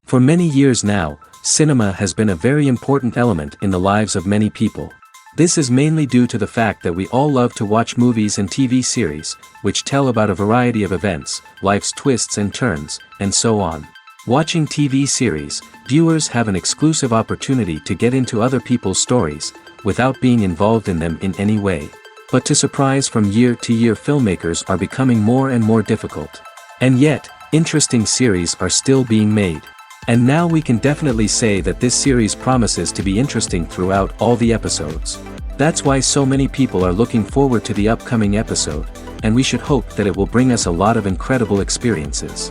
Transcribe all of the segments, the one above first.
For many years now, cinema has been a very important element in the lives of many people. This is mainly due to the fact that we all love to watch movies and TV series, which tell about a variety of events, life's twists and turns, and so on. Watching TV series, viewers have an exclusive opportunity to get into other people's stories, without being involved in them in any way. But to surprise from year to year, filmmakers are becoming more and more difficult. And yet, interesting series are still being made. And now we can definitely say that this series promises to be interesting throughout all the episodes. That's why so many people are looking forward to the upcoming episode, and we should hope that it will bring us a lot of incredible experiences.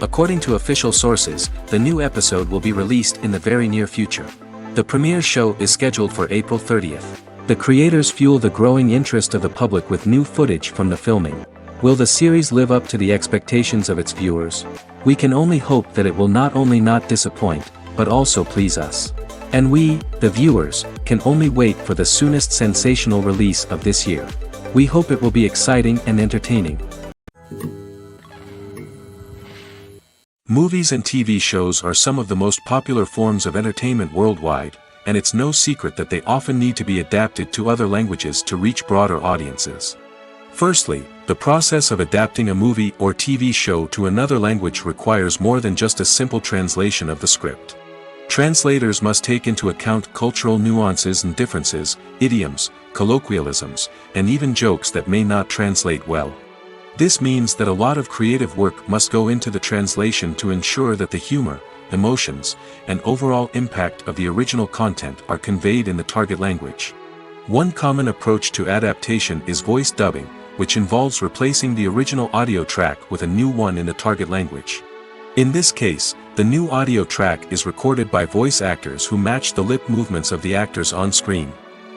According to official sources, the new episode will be released in the very near future. The premiere show is scheduled for April 30th. The creators fuel the growing interest of the public with new footage from the filming. Will the series live up to the expectations of its viewers? We can only hope that it will not only not disappoint, but also please us. And we, the viewers, can only wait for the soonest sensational release of this year. We hope it will be exciting and entertaining. Movies and TV shows are some of the most popular forms of entertainment worldwide, and it's no secret that they often need to be adapted to other languages to reach broader audiences. Firstly, the process of adapting a movie or TV show to another language requires more than just a simple translation of the script. Translators must take into account cultural nuances and differences, idioms, colloquialisms, and even jokes that may not translate well. This means that a lot of creative work must go into the translation to ensure that the humor, emotions, and overall impact of the original content are conveyed in the target language. One common approach to adaptation is voice dubbing, which involves replacing the original audio track with a new one in the target language. In this case, the new audio track is recorded by voice actors who match the lip movements of the actors on screen.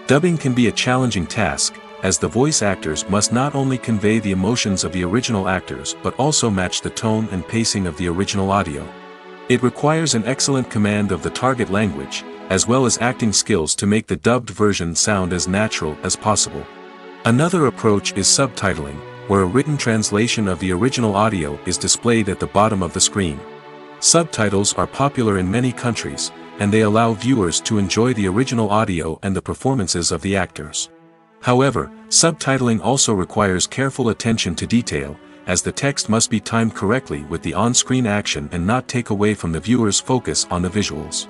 Dubbing can be a challenging task, as the voice actors must not only convey the emotions of the original actors but also match the tone and pacing of the original audio. It requires an excellent command of the target language, as well as acting skills to make the dubbed version sound as natural as possible. Another approach is subtitling, where a written translation of the original audio is displayed at the bottom of the screen. Subtitles are popular in many countries, and they allow viewers to enjoy the original audio and the performances of the actors. However, subtitling also requires careful attention to detail, as the text must be timed correctly with the on-screen action and not take away from the viewer's focus on the visuals.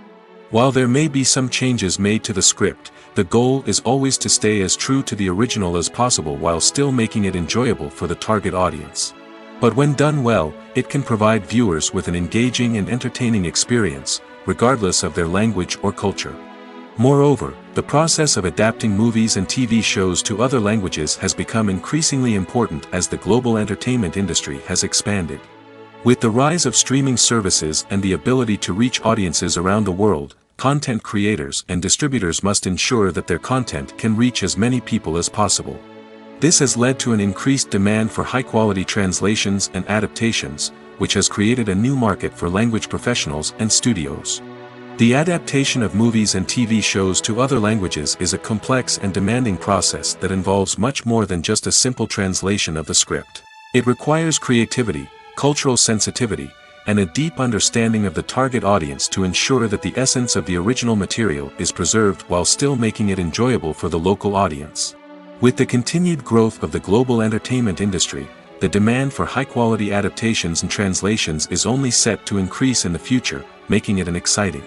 While there may be some changes made to the script, the goal is always to stay as true to the original as possible while still making it enjoyable for the target audience. But when done well, it can provide viewers with an engaging and entertaining experience, regardless of their language or culture. Moreover, the process of adapting movies and TV shows to other languages has become increasingly important as the global entertainment industry has expanded. With the rise of streaming services and the ability to reach audiences around the world, content creators and distributors must ensure that their content can reach as many people as possible. This has led to an increased demand for high-quality translations and adaptations, which has created a new market for language professionals and studios. The adaptation of movies and TV shows to other languages is a complex and demanding process that involves much more than just a simple translation of the script. It requires creativity, cultural sensitivity, and a deep understanding of the target audience to ensure that the essence of the original material is preserved while still making it enjoyable for the local audience. With the continued growth of the global entertainment industry, the demand for high-quality adaptations and translations is only set to increase in the future, making it an exciting.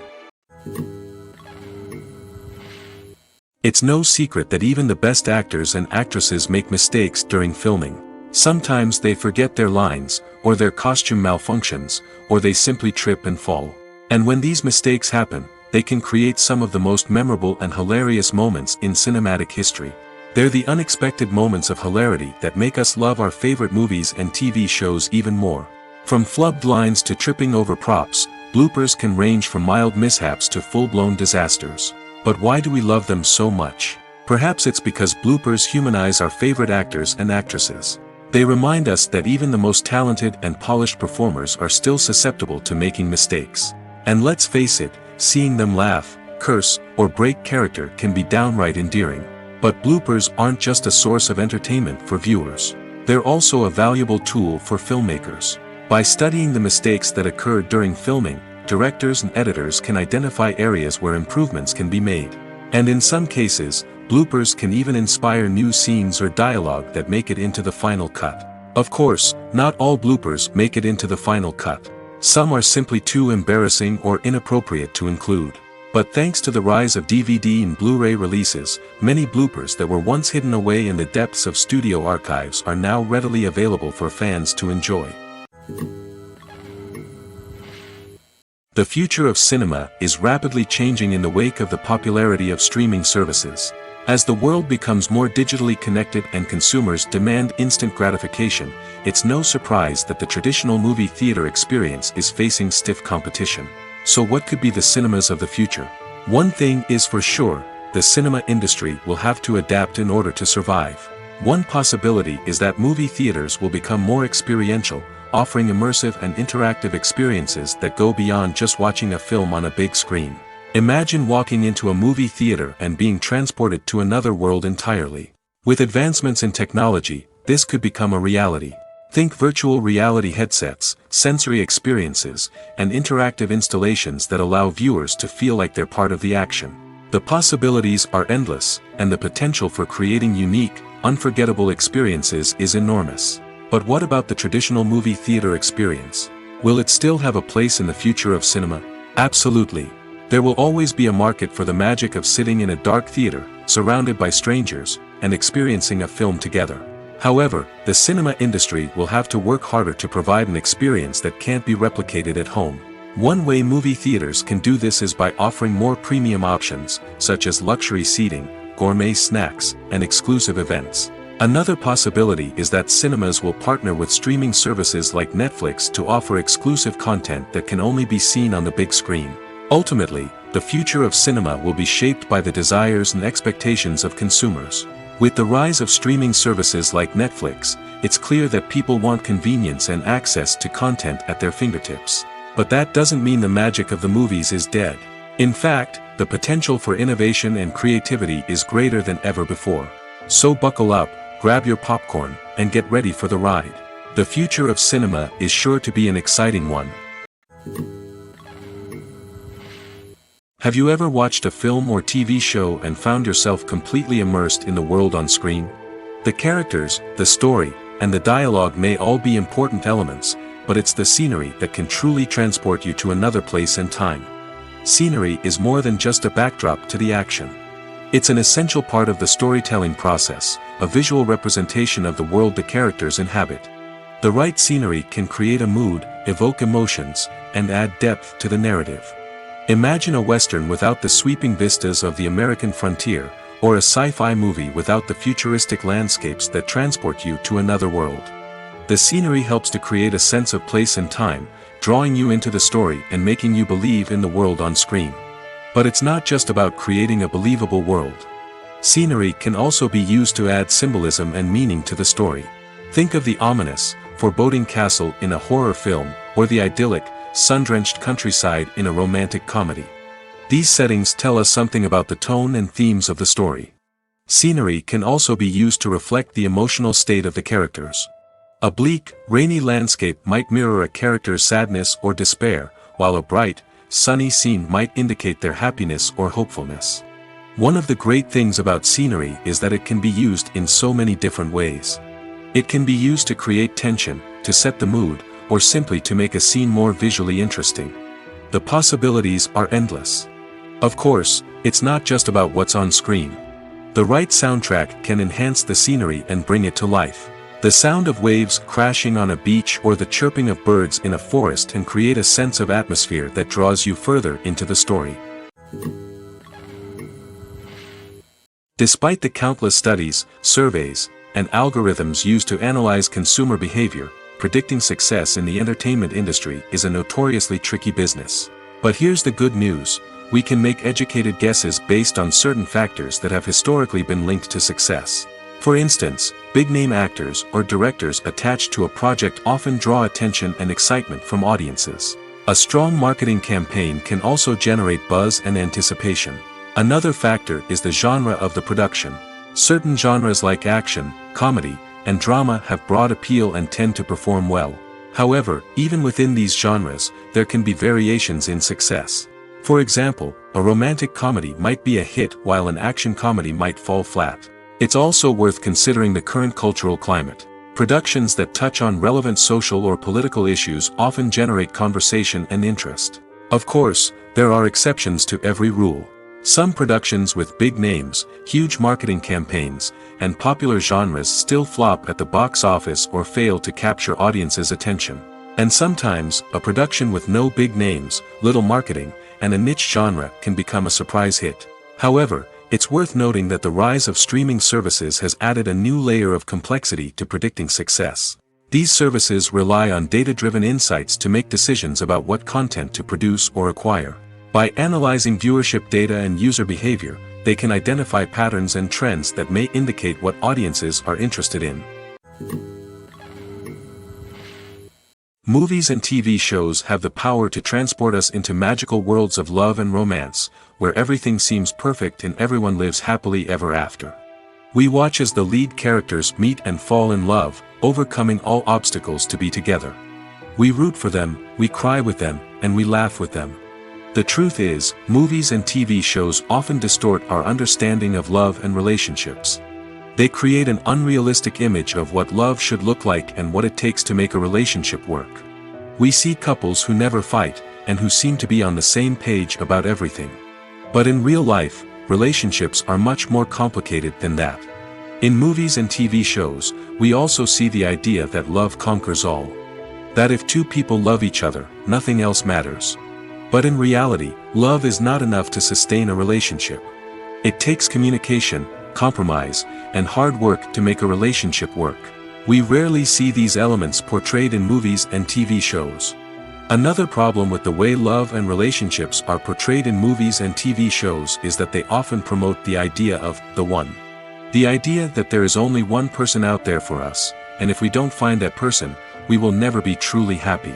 It's no secret that even the best actors and actresses make mistakes during filming. Sometimes they forget their lines, or their costume malfunctions, or they simply trip and fall. And when these mistakes happen, they can create some of the most memorable and hilarious moments in cinematic history. They're the unexpected moments of hilarity that make us love our favorite movies and TV shows even more. From flubbed lines to tripping over props, bloopers can range from mild mishaps to full-blown disasters. But why do we love them so much? Perhaps it's because bloopers humanize our favorite actors and actresses. They remind us that even the most talented and polished performers are still susceptible to making mistakes. And let's face it, seeing them laugh, curse, or break character can be downright endearing. But bloopers aren't just a source of entertainment for viewers. They're also a valuable tool for filmmakers. By studying the mistakes that occurred during filming, directors and editors can identify areas where improvements can be made. And in some cases, bloopers can even inspire new scenes or dialogue that make it into the final cut. Of course, not all bloopers make it into the final cut. Some are simply too embarrassing or inappropriate to include. But thanks to the rise of DVD and Blu-ray releases, many bloopers that were once hidden away in the depths of studio archives are now readily available for fans to enjoy. The future of cinema is rapidly changing in the wake of the popularity of streaming services. As the world becomes more digitally connected and consumers demand instant gratification, it's no surprise that the traditional movie theater experience is facing stiff competition. So what could be the cinemas of the future? One thing is for sure, the cinema industry will have to adapt in order to survive. One possibility is that movie theaters will become more experiential, offering immersive and interactive experiences that go beyond just watching a film on a big screen. Imagine walking into a movie theater and being transported to another world entirely. With advancements in technology, this could become a reality. Think virtual reality headsets, sensory experiences, and interactive installations that allow viewers to feel like they're part of the action. The possibilities are endless, and the potential for creating unique, unforgettable experiences is enormous. But what about the traditional movie theater experience? Will it still have a place in the future of cinema? Absolutely. There will always be a market for the magic of sitting in a dark theater, surrounded by strangers, and experiencing a film together. However, the cinema industry will have to work harder to provide an experience that can't be replicated at home. One way movie theaters can do this is by offering more premium options, such as luxury seating, gourmet snacks, and exclusive events. Another possibility is that cinemas will partner with streaming services like Netflix to offer exclusive content that can only be seen on the big screen. Ultimately, the future of cinema will be shaped by the desires and expectations of consumers. With the rise of streaming services like Netflix, it's clear that people want convenience and access to content at their fingertips. But that doesn't mean the magic of the movies is dead. In fact, the potential for innovation and creativity is greater than ever before. So buckle up, grab your popcorn, and get ready for the ride. The future of cinema is sure to be an exciting one. Have you ever watched a film or TV show and found yourself completely immersed in the world on screen? The characters, the story, and the dialogue may all be important elements, but it's the scenery that can truly transport you to another place and time. Scenery is more than just a backdrop to the action. It's an essential part of the storytelling process, a visual representation of the world the characters inhabit. The right scenery can create a mood, evoke emotions, and add depth to the narrative. Imagine a Western without the sweeping vistas of the American frontier, or a sci-fi movie without the futuristic landscapes that transport you to another world. The scenery helps to create a sense of place and time, drawing you into the story and making you believe in the world on screen. But it's not just about creating a believable world. Scenery can also be used to add symbolism and meaning to the story. Think of the ominous, foreboding castle in a horror film, or the idyllic, sun-drenched countryside in a romantic comedy. These settings tell us something about the tone and themes of the story. Scenery can also be used to reflect the emotional state of the characters. A bleak, rainy landscape might mirror a character's sadness or despair, while a bright, sunny scene might indicate their happiness or hopefulness. One of the great things about scenery is that it can be used in so many different ways. It can be used to create tension, to set the mood, or simply to make a scene more visually interesting. The possibilities are endless. Of course, it's not just about what's on screen. The right soundtrack can enhance the scenery and bring it to life. The sound of waves crashing on a beach or the chirping of birds in a forest can create a sense of atmosphere that draws you further into the story. Despite the countless studies, surveys, and algorithms used to analyze consumer behavior, predicting success in the entertainment industry is a notoriously tricky business. But here's the good news: we can make educated guesses based on certain factors that have historically been linked to success. For instance, big-name actors or directors attached to a project often draw attention and excitement from audiences. A strong marketing campaign can also generate buzz and anticipation. Another factor is the genre of the production. Certain genres like action, comedy, and drama have broad appeal and tend to perform well. However, even within these genres, there can be variations in success. For example, a romantic comedy might be a hit while an action comedy might fall flat. It's also worth considering the current cultural climate. Productions that touch on relevant social or political issues often generate conversation and interest. Of course, there are exceptions to every rule. Some productions with big names, huge marketing campaigns, and popular genres still flop at the box office or fail to capture audiences' attention. And sometimes, a production with no big names, little marketing, and a niche genre can become a surprise hit. However, it's worth noting that the rise of streaming services has added a new layer of complexity to predicting success. These services rely on data-driven insights to make decisions about what content to produce or acquire. By analyzing viewership data and user behavior, they can identify patterns and trends that may indicate what audiences are interested in. Movies and TV shows have the power to transport us into magical worlds of love and romance, where everything seems perfect and everyone lives happily ever after. We watch as the lead characters meet and fall in love, overcoming all obstacles to be together. We root for them, we cry with them, and we laugh with them. The truth is, movies and TV shows often distort our understanding of love and relationships. They create an unrealistic image of what love should look like and what it takes to make a relationship work. We see couples who never fight, and who seem to be on the same page about everything. But in real life, relationships are much more complicated than that. In movies and TV shows, we also see the idea that love conquers all. That if two people love each other, nothing else matters. But in reality, love is not enough to sustain a relationship. It takes communication, compromise, and hard work to make a relationship work. We rarely see these elements portrayed in movies and TV shows. Another problem with the way love and relationships are portrayed in movies and TV shows is that they often promote the idea of the one. The idea that there is only one person out there for us, and if we don't find that person, we will never be truly happy.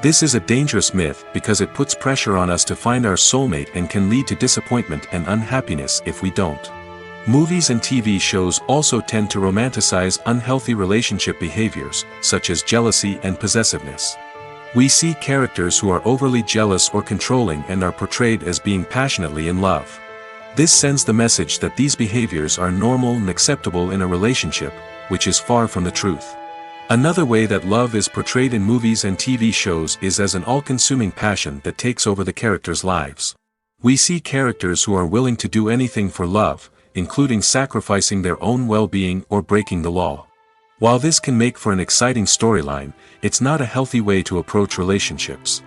This is a dangerous myth because it puts pressure on us to find our soulmate and can lead to disappointment and unhappiness if we don't. Movies and TV shows also tend to romanticize unhealthy relationship behaviors, such as jealousy and possessiveness. We see characters who are overly jealous or controlling and are portrayed as being passionately in love. This sends the message that these behaviors are normal and acceptable in a relationship, which is far from the truth. Another way that love is portrayed in movies and TV shows is as an all-consuming passion that takes over the characters' lives. We see characters who are willing to do anything for love, including sacrificing their own well-being or breaking the law. While this can make for an exciting storyline, it's not a healthy way to approach relationships.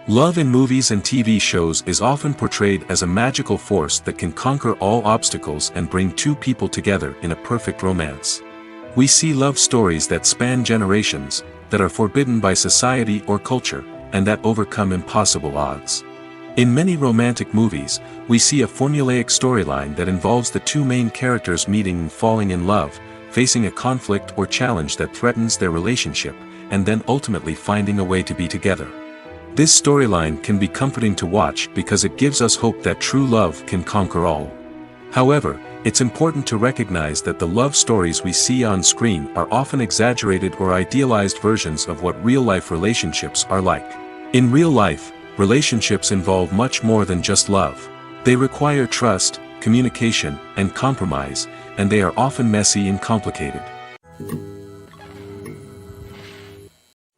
Love in movies and TV shows is often portrayed as a magical force that can conquer all obstacles and bring two people together in a perfect romance. We see love stories that span generations, that are forbidden by society or culture, and that overcome impossible odds. In many romantic movies, we see a formulaic storyline that involves the two main characters meeting and falling in love, facing a conflict or challenge that threatens their relationship, and then ultimately finding a way to be together. This storyline can be comforting to watch because it gives us hope that true love can conquer all. However, it's important to recognize that the love stories we see on screen are often exaggerated or idealized versions of what real-life relationships are like. In real life, relationships involve much more than just love. They require trust, communication, and compromise, and they are often messy and complicated.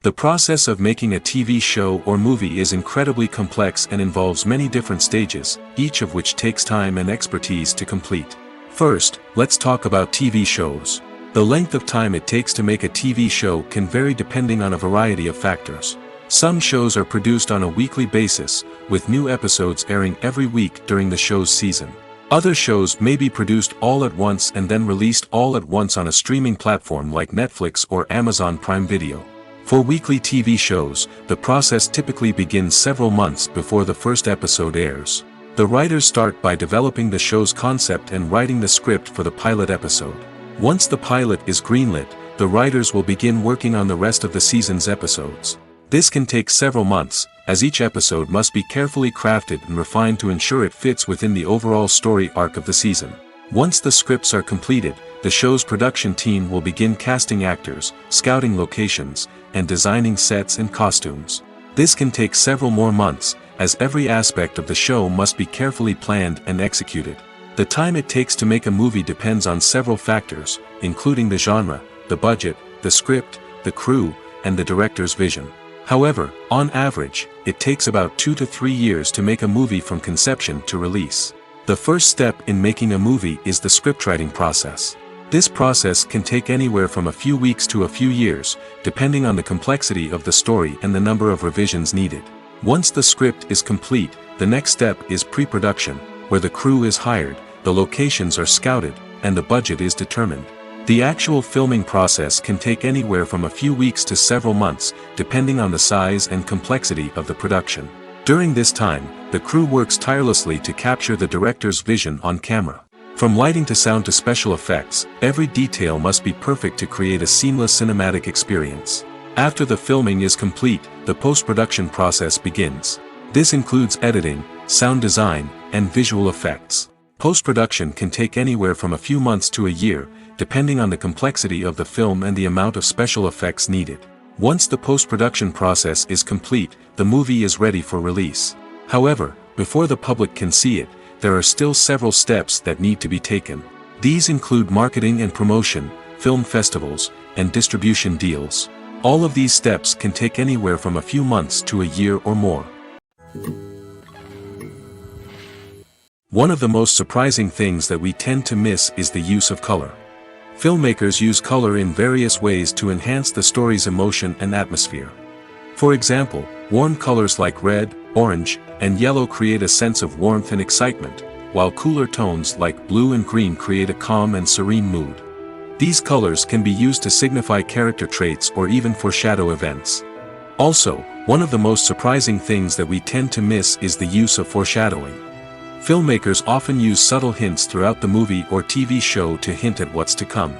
The process of making a TV show or movie is incredibly complex and involves many different stages, each of which takes time and expertise to complete. First, let's talk about TV shows. The length of time it takes to make a TV show can vary depending on a variety of factors. Some shows are produced on a weekly basis, with new episodes airing every week during the show's season. Other shows may be produced all at once and then released all at once on a streaming platform like Netflix or Amazon Prime Video. For weekly TV shows, the process typically begins several months before the first episode airs. The writers start by developing the show's concept and writing the script for the pilot episode. Once the pilot is greenlit, the writers will begin working on the rest of the season's episodes. This can take several months, as each episode must be carefully crafted and refined to ensure it fits within the overall story arc of the season. Once the scripts are completed, the show's production team will begin casting actors, scouting locations, and designing sets and costumes. This can take several more months, as every aspect of the show must be carefully planned and executed. The time it takes to make a movie depends on several factors, including the genre, the budget, the script, the crew, and the director's vision. However, on average, it takes about 2 to 3 years to make a movie from conception to release. The first step in making a movie is the scriptwriting process. This process can take anywhere from a few weeks to a few years, depending on the complexity of the story and the number of revisions needed. Once the script is complete, the next step is pre-production, where the crew is hired, the locations are scouted, and the budget is determined. The actual filming process can take anywhere from a few weeks to several months, depending on the size and complexity of the production. During this time, the crew works tirelessly to capture the director's vision on camera. From lighting to sound to special effects, every detail must be perfect to create a seamless cinematic experience. After the filming is complete, the post-production process begins. This includes editing, sound design, and visual effects. Post-production can take anywhere from a few months to a year, depending on the complexity of the film and the amount of special effects needed. Once the post-production process is complete, the movie is ready for release. However, before the public can see it, there are still several steps that need to be taken. These include marketing and promotion, film festivals, and distribution deals. All of these steps can take anywhere from a few months to a year or more. One of the most surprising things that we tend to miss is the use of color. Filmmakers use color in various ways to enhance the story's emotion and atmosphere. For example, warm colors like red, orange, and yellow create a sense of warmth and excitement, while cooler tones like blue and green create a calm and serene mood. These colors can be used to signify character traits or even foreshadow events. Also, one of the most surprising things that we tend to miss is the use of foreshadowing. Filmmakers often use subtle hints throughout the movie or TV show to hint at what's to come.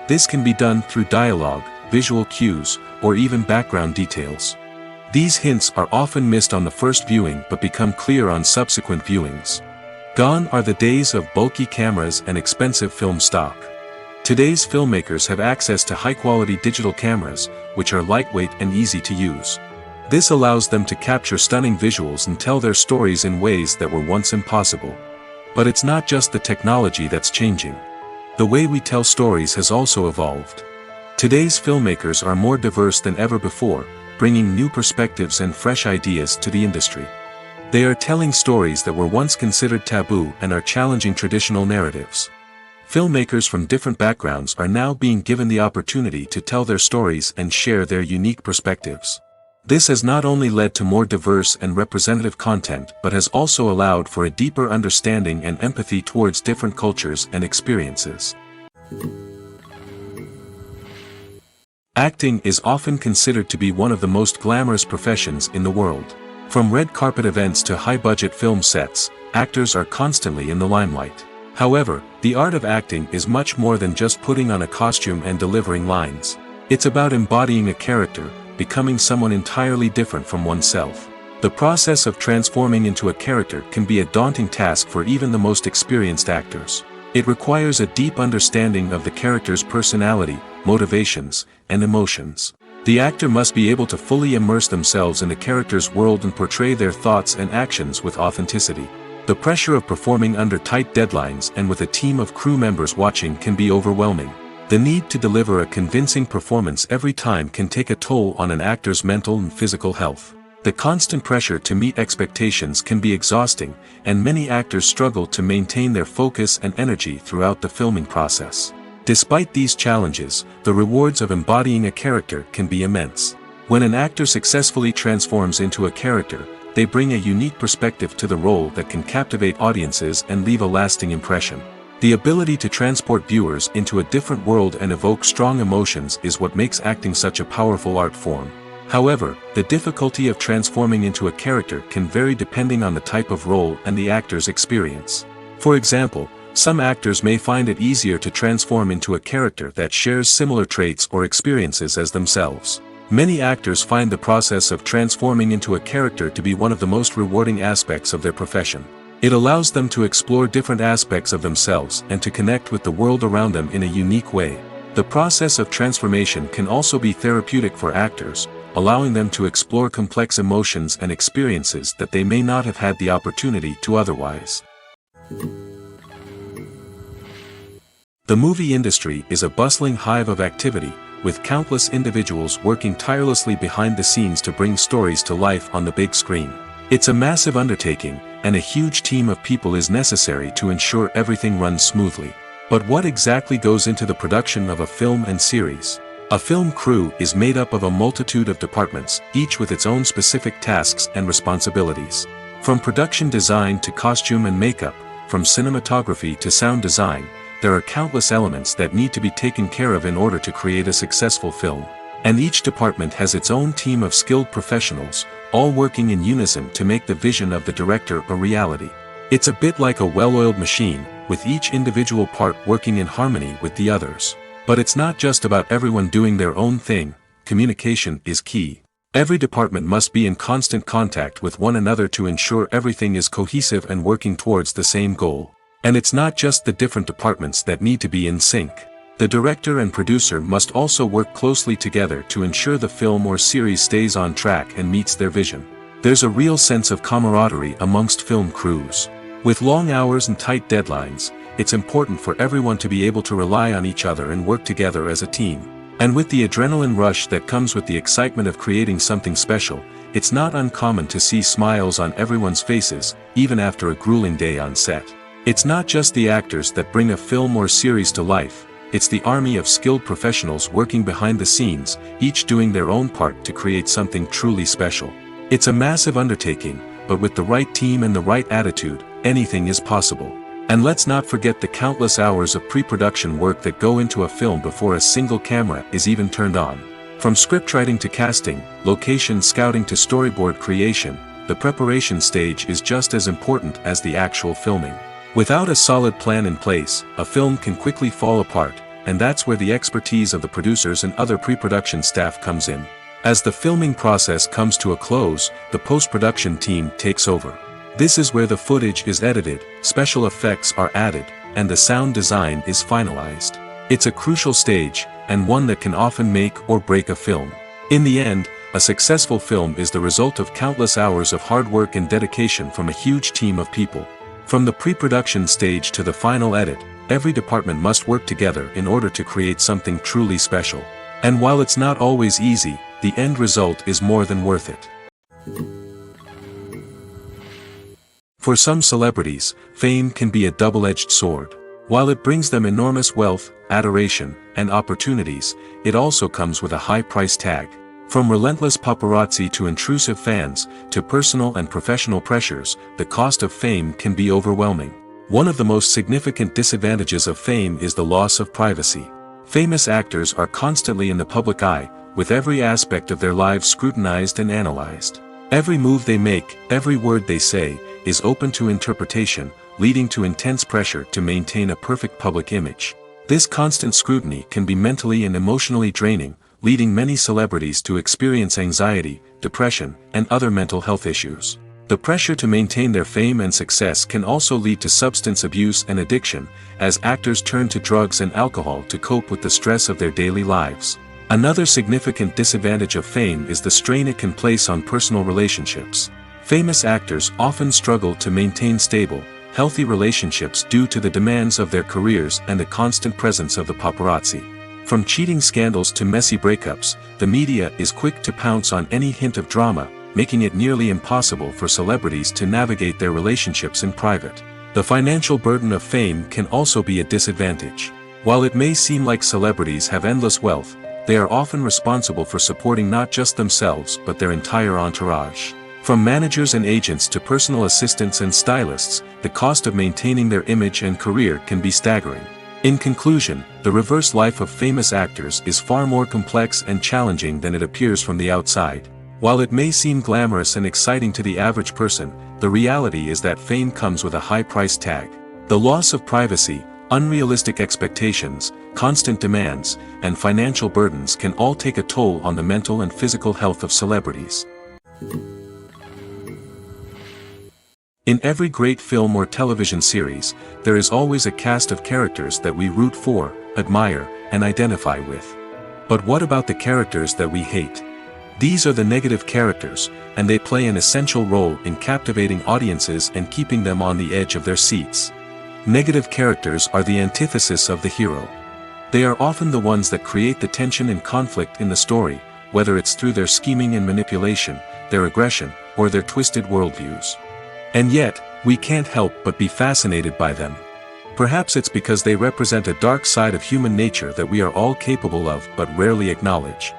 This can be done through dialogue, visual cues, or even background details. These hints are often missed on the first viewing but become clear on subsequent viewings. Gone are the days of bulky cameras and expensive film stock. Today's filmmakers have access to high-quality digital cameras, which are lightweight and easy to use. This allows them to capture stunning visuals and tell their stories in ways that were once impossible. But it's not just the technology that's changing. The way we tell stories has also evolved. Today's filmmakers are more diverse than ever before, bringing new perspectives and fresh ideas to the industry. They are telling stories that were once considered taboo and are challenging traditional narratives. Filmmakers from different backgrounds are now being given the opportunity to tell their stories and share their unique perspectives. This has not only led to more diverse and representative content but has also allowed for a deeper understanding and empathy towards different cultures and experiences. Acting is often considered to be one of the most glamorous professions in the world. From red carpet events to high-budget film sets, actors are constantly in the limelight. However, the art of acting is much more than just putting on a costume and delivering lines. It's about embodying a character, becoming someone entirely different from oneself. The process of transforming into a character can be a daunting task for even the most experienced actors. It requires a deep understanding of the character's personality, motivations, and emotions. The actor must be able to fully immerse themselves in the character's world and portray their thoughts and actions with authenticity. The pressure of performing under tight deadlines and with a team of crew members watching can be overwhelming. The need to deliver a convincing performance every time can take a toll on an actor's mental and physical health. The constant pressure to meet expectations can be exhausting, and many actors struggle to maintain their focus and energy throughout the filming process. Despite these challenges, the rewards of embodying a character can be immense. When an actor successfully transforms into a character, they bring a unique perspective to the role that can captivate audiences and leave a lasting impression. The ability to transport viewers into a different world and evoke strong emotions is what makes acting such a powerful art form. However, the difficulty of transforming into a character can vary depending on the type of role and the actor's experience. For example, some actors may find it easier to transform into a character that shares similar traits or experiences as themselves. Many actors find the process of transforming into a character to be one of the most rewarding aspects of their profession. It allows them to explore different aspects of themselves and to connect with the world around them in a unique way. The process of transformation can also be therapeutic for actors, allowing them to explore complex emotions and experiences that they may not have had the opportunity to otherwise. The movie industry is a bustling hive of activity, with countless individuals working tirelessly behind the scenes to bring stories to life on the big screen. It's a massive undertaking, and a huge team of people is necessary to ensure everything runs smoothly. But what exactly goes into the production of a film and series? A film crew is made up of a multitude of departments, each with its own specific tasks and responsibilities. From production design to costume and makeup, from cinematography to sound design, there are countless elements that need to be taken care of in order to create a successful film. And each department has its own team of skilled professionals, all working in unison to make the vision of the director a reality. It's a bit like a well-oiled machine, with each individual part working in harmony with the others. But it's not just about everyone doing their own thing. Communication is key. Every department must be in constant contact with one another to ensure everything is cohesive and working towards the same goal. And it's not just the different departments that need to be in sync. The director and producer must also work closely together to ensure the film or series stays on track and meets their vision. There's a real sense of camaraderie amongst film crews. With long hours and tight deadlines, it's important for everyone to be able to rely on each other and work together as a team. And with the adrenaline rush that comes with the excitement of creating something special, it's not uncommon to see smiles on everyone's faces, even after a grueling day on set. It's not just the actors that bring a film or series to life, it's the army of skilled professionals working behind the scenes, each doing their own part to create something truly special. It's a massive undertaking, but with the right team and the right attitude, anything is possible. And let's not forget the countless hours of pre-production work that go into a film before a single camera is even turned on. From scriptwriting to casting, location scouting to storyboard creation, the preparation stage is just as important as the actual filming. Without a solid plan in place, a film can quickly fall apart, and that's where the expertise of the producers and other pre-production staff comes in. As the filming process comes to a close, the post-production team takes over. This is where the footage is edited, special effects are added, and the sound design is finalized. It's a crucial stage, and one that can often make or break a film. In the end, a successful film is the result of countless hours of hard work and dedication from a huge team of people. From the pre-production stage to the final edit, every department must work together in order to create something truly special. And while it's not always easy, the end result is more than worth it. For some celebrities, fame can be a double-edged sword. While it brings them enormous wealth, adoration, and opportunities, it also comes with a high price tag. From relentless paparazzi to intrusive fans, to personal and professional pressures, the cost of fame can be overwhelming. One of the most significant disadvantages of fame is the loss of privacy. Famous actors are constantly in the public eye, with every aspect of their lives scrutinized and analyzed. Every move they make, every word they say, is open to interpretation, leading to intense pressure to maintain a perfect public image. This constant scrutiny can be mentally and emotionally draining, leading many celebrities to experience anxiety, depression, and other mental health issues. The pressure to maintain their fame and success can also lead to substance abuse and addiction, as actors turn to drugs and alcohol to cope with the stress of their daily lives. Another significant disadvantage of fame is the strain it can place on personal relationships. Famous actors often struggle to maintain stable, healthy relationships due to the demands of their careers and the constant presence of the paparazzi. From cheating scandals to messy breakups, the media is quick to pounce on any hint of drama, making it nearly impossible for celebrities to navigate their relationships in private. The financial burden of fame can also be a disadvantage. While it may seem like celebrities have endless wealth, they are often responsible for supporting not just themselves but their entire entourage. From managers and agents to personal assistants and stylists, the cost of maintaining their image and career can be staggering. In conclusion, the reverse life of famous actors is far more complex and challenging than it appears from the outside. While it may seem glamorous and exciting to the average person, the reality is that fame comes with a high price tag. The loss of privacy, unrealistic expectations, constant demands, and financial burdens can all take a toll on the mental and physical health of celebrities. In every great film or television series, there is always a cast of characters that we root for, admire, and identify with. But what about the characters that we hate? These are the negative characters, and they play an essential role in captivating audiences and keeping them on the edge of their seats. Negative characters are the antithesis of the hero. They are often the ones that create the tension and conflict in the story, whether it's through their scheming and manipulation, their aggression, or their twisted worldviews. And yet, we can't help but be fascinated by them. Perhaps it's because they represent a dark side of human nature that we are all capable of but rarely acknowledge.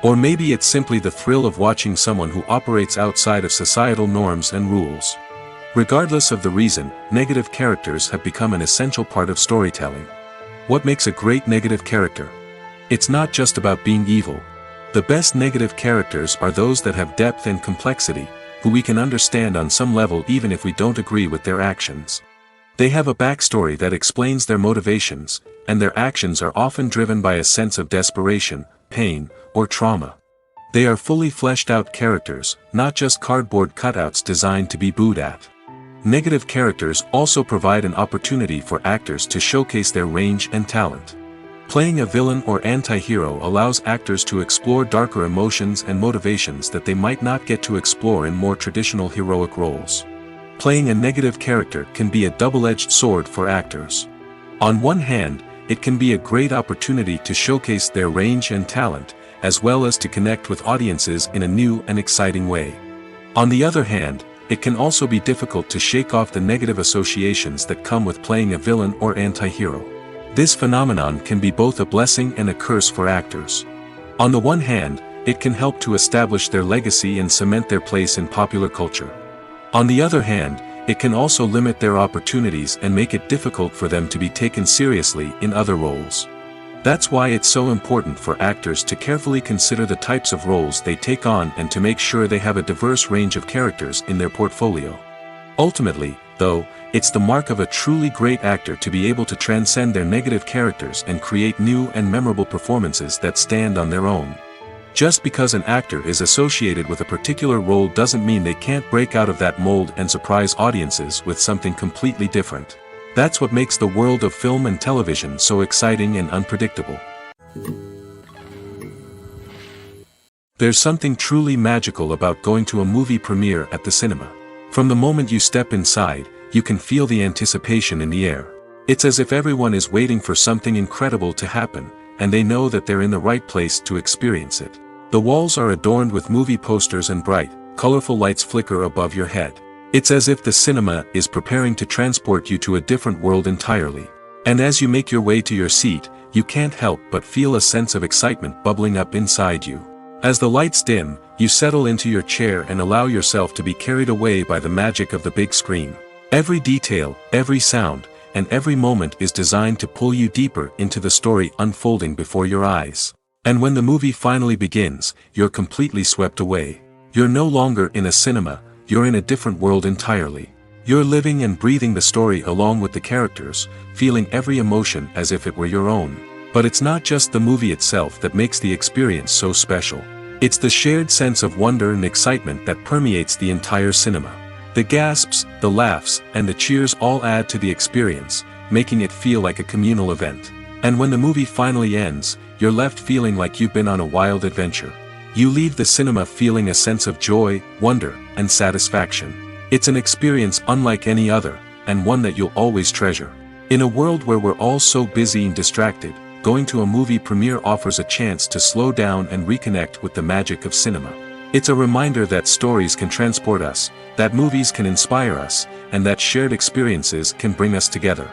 Or maybe it's simply the thrill of watching someone who operates outside of societal norms and rules. Regardless of the reason, negative characters have become an essential part of storytelling. What makes a great negative character? It's not just about being evil. The best negative characters are those that have depth and complexity, who we can understand on some level even if we don't agree with their actions. They have a backstory that explains their motivations, and their actions are often driven by a sense of desperation, pain, or trauma. They are fully fleshed out characters, not just cardboard cutouts designed to be booed at. Negative characters also provide an opportunity for actors to showcase their range and talent. Playing a villain or anti-hero allows actors to explore darker emotions and motivations that they might not get to explore in more traditional heroic roles. Playing a negative character can be a double-edged sword for actors. On one hand, it can be a great opportunity to showcase their range and talent, as well as to connect with audiences in a new and exciting way. On the other hand, it can also be difficult to shake off the negative associations that come with playing a villain or anti-hero. This phenomenon can be both a blessing and a curse for actors. On the one hand, it can help to establish their legacy and cement their place in popular culture. On the other hand, it can also limit their opportunities and make it difficult for them to be taken seriously in other roles. That's why it's so important for actors to carefully consider the types of roles they take on and to make sure they have a diverse range of characters in their portfolio. Ultimately, though, it's the mark of a truly great actor to be able to transcend their negative characters and create new and memorable performances that stand on their own. Just because an actor is associated with a particular role doesn't mean they can't break out of that mold and surprise audiences with something completely different. That's what makes the world of film and television so exciting and unpredictable. There's something truly magical about going to a movie premiere at the cinema. From the moment you step inside, you can feel the anticipation in the air. It's as if everyone is waiting for something incredible to happen, and they know that they're in the right place to experience it. The walls are adorned with movie posters and bright, colorful lights flicker above your head. It's as if the cinema is preparing to transport you to a different world entirely. And as you make your way to your seat, you can't help but feel a sense of excitement bubbling up inside you. As the lights dim, you settle into your chair and allow yourself to be carried away by the magic of the big screen. Every detail, every sound, and every moment is designed to pull you deeper into the story unfolding before your eyes. And when the movie finally begins, you're completely swept away. You're no longer in a cinema, you're in a different world entirely. You're living and breathing the story along with the characters, feeling every emotion as if it were your own. But it's not just the movie itself that makes the experience so special. It's the shared sense of wonder and excitement that permeates the entire cinema. The gasps, the laughs, and the cheers all add to the experience, making it feel like a communal event. And when the movie finally ends, you're left feeling like you've been on a wild adventure. You leave the cinema feeling a sense of joy, wonder, and satisfaction. It's an experience unlike any other, and one that you'll always treasure. In a world where we're all so busy and distracted, going to a movie premiere offers a chance to slow down and reconnect with the magic of cinema. It's a reminder that stories can transport us, that movies can inspire us, and that shared experiences can bring us together.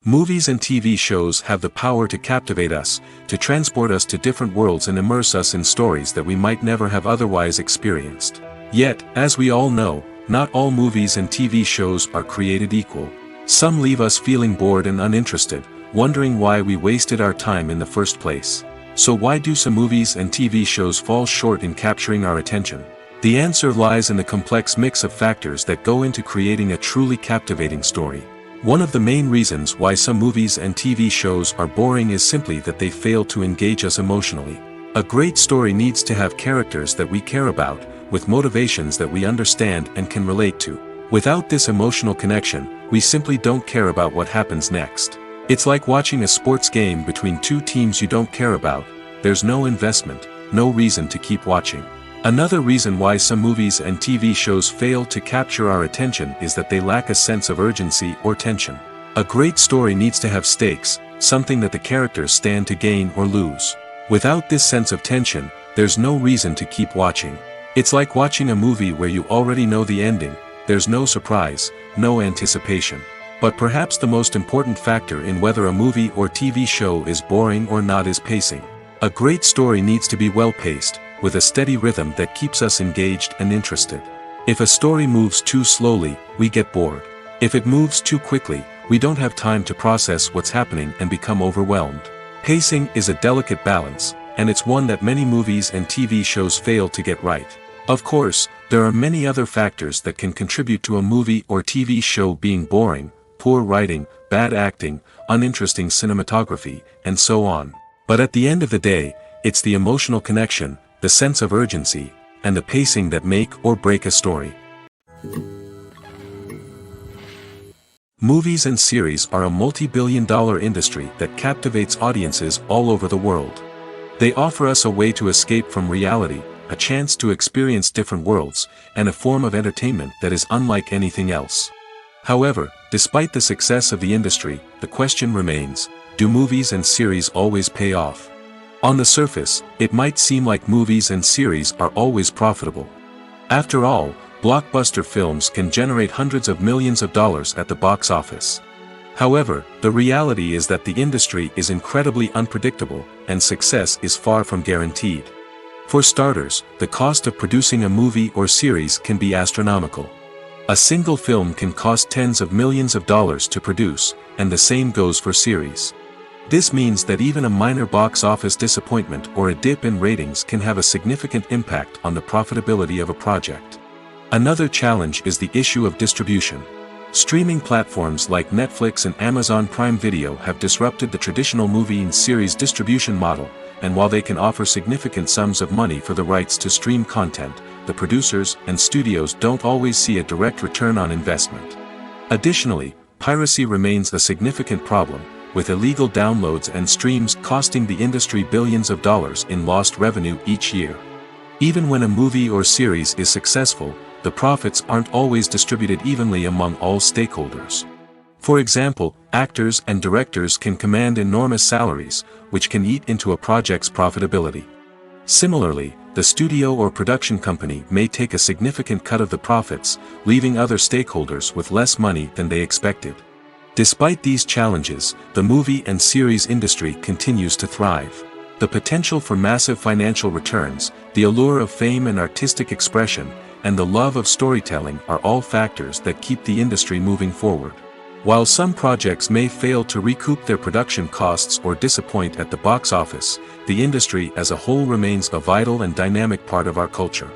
Movies and TV shows have the power to captivate us, to transport us to different worlds and immerse us in stories that we might never have otherwise experienced. Yet, as we all know, not all movies and TV shows are created equal. Some leave us feeling bored and uninterested, wondering why we wasted our time in the first place. So why do some movies and TV shows fall short in capturing our attention? The answer lies in the complex mix of factors that go into creating a truly captivating story. One of the main reasons why some movies and TV shows are boring is simply that they fail to engage us emotionally. A great story needs to have characters that we care about, with motivations that we understand and can relate to. Without this emotional connection, we simply don't care about what happens next. It's like watching a sports game between two teams you don't care about, there's no investment, no reason to keep watching. Another reason why some movies and TV shows fail to capture our attention is that they lack a sense of urgency or tension. A great story needs to have stakes, something that the characters stand to gain or lose. Without this sense of tension, there's no reason to keep watching. It's like watching a movie where you already know the ending, there's no surprise, no anticipation. But perhaps the most important factor in whether a movie or TV show is boring or not is pacing. A great story needs to be well-paced, with a steady rhythm that keeps us engaged and interested. If a story moves too slowly, we get bored. If it moves too quickly, we don't have time to process what's happening and become overwhelmed. Pacing is a delicate balance, and it's one that many movies and TV shows fail to get right. Of course, there are many other factors that can contribute to a movie or TV show being boring: poor writing, bad acting, uninteresting cinematography, and so on. But at the end of the day, it's the emotional connection, the sense of urgency, and the pacing that make or break a story. Movies and series are a multi-billion-dollar industry that captivates audiences all over the world. They offer us a way to escape from reality, a chance to experience different worlds, and a form of entertainment that is unlike anything else. However, despite the success of the industry, the question remains: do movies and series always pay off? On the surface, it might seem like movies and series are always profitable. After all, blockbuster films can generate hundreds of millions of dollars at the box office. However, the reality is that the industry is incredibly unpredictable, and success is far from guaranteed. For starters, the cost of producing a movie or series can be astronomical. A single film can cost tens of millions of dollars to produce, and the same goes for series. This means that even a minor box office disappointment or a dip in ratings can have a significant impact on the profitability of a project. Another challenge is the issue of distribution. Streaming platforms like Netflix and Amazon Prime Video have disrupted the traditional movie and series distribution model, and while they can offer significant sums of money for the rights to stream content, the producers and studios don't always see a direct return on investment. Additionally, piracy remains a significant problem, with illegal downloads and streams costing the industry billions of dollars in lost revenue each year. Even when a movie or series is successful, the profits aren't always distributed evenly among all stakeholders. For example, actors and directors can command enormous salaries, which can eat into a project's profitability. Similarly, the studio or production company may take a significant cut of the profits, leaving other stakeholders with less money than they expected. Despite these challenges, the movie and series industry continues to thrive. The potential for massive financial returns, the allure of fame and artistic expression, and the love of storytelling are all factors that keep the industry moving forward. While some projects may fail to recoup their production costs or disappoint at the box office, the industry as a whole remains a vital and dynamic part of our culture.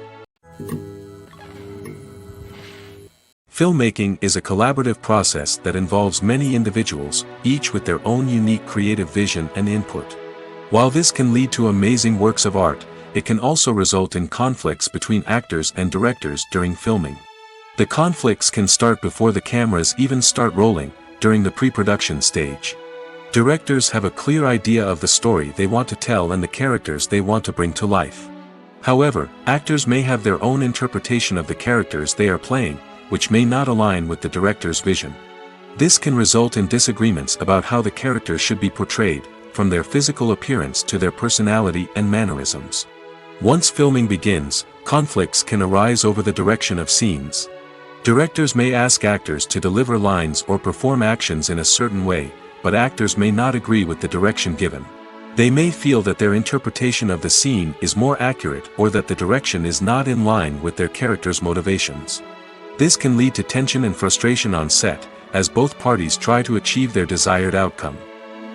Filmmaking is a collaborative process that involves many individuals, each with their own unique creative vision and input. While this can lead to amazing works of art, it can also result in conflicts between actors and directors during filming. The conflicts can start before the cameras even start rolling, during the pre-production stage. Directors have a clear idea of the story they want to tell and the characters they want to bring to life. However, actors may have their own interpretation of the characters they are playing, which may not align with the director's vision. This can result in disagreements about how the characters should be portrayed, from their physical appearance to their personality and mannerisms. Once filming begins, conflicts can arise over the direction of scenes. Directors may ask actors to deliver lines or perform actions in a certain way, but actors may not agree with the direction given. They may feel that their interpretation of the scene is more accurate or that the direction is not in line with their character's motivations. This can lead to tension and frustration on set, as both parties try to achieve their desired outcome.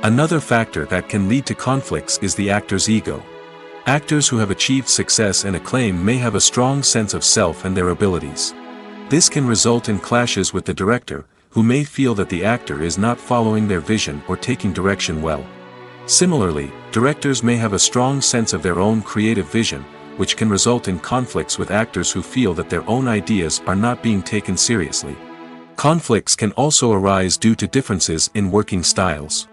Another factor that can lead to conflicts is the actor's ego. Actors who have achieved success and acclaim may have a strong sense of self and their abilities. This can result in clashes with the director, who may feel that the actor is not following their vision or taking direction well. Similarly, directors may have a strong sense of their own creative vision, which can result in conflicts with actors who feel that their own ideas are not being taken seriously. Conflicts can also arise due to differences in working styles.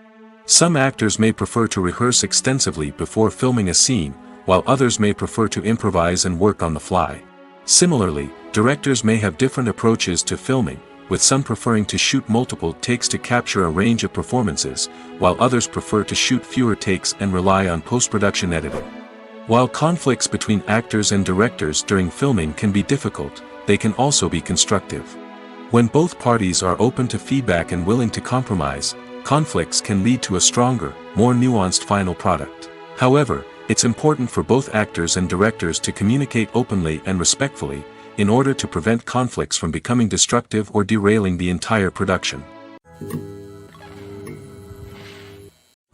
Some actors may prefer to rehearse extensively before filming a scene, while others may prefer to improvise and work on the fly. Similarly, directors may have different approaches to filming, with some preferring to shoot multiple takes to capture a range of performances, while others prefer to shoot fewer takes and rely on post-production editing. While conflicts between actors and directors during filming can be difficult, they can also be constructive. When both parties are open to feedback and willing to compromise, conflicts can lead to a stronger, more nuanced final product. However, it's important for both actors and directors to communicate openly and respectfully, in order to prevent conflicts from becoming destructive or derailing the entire production.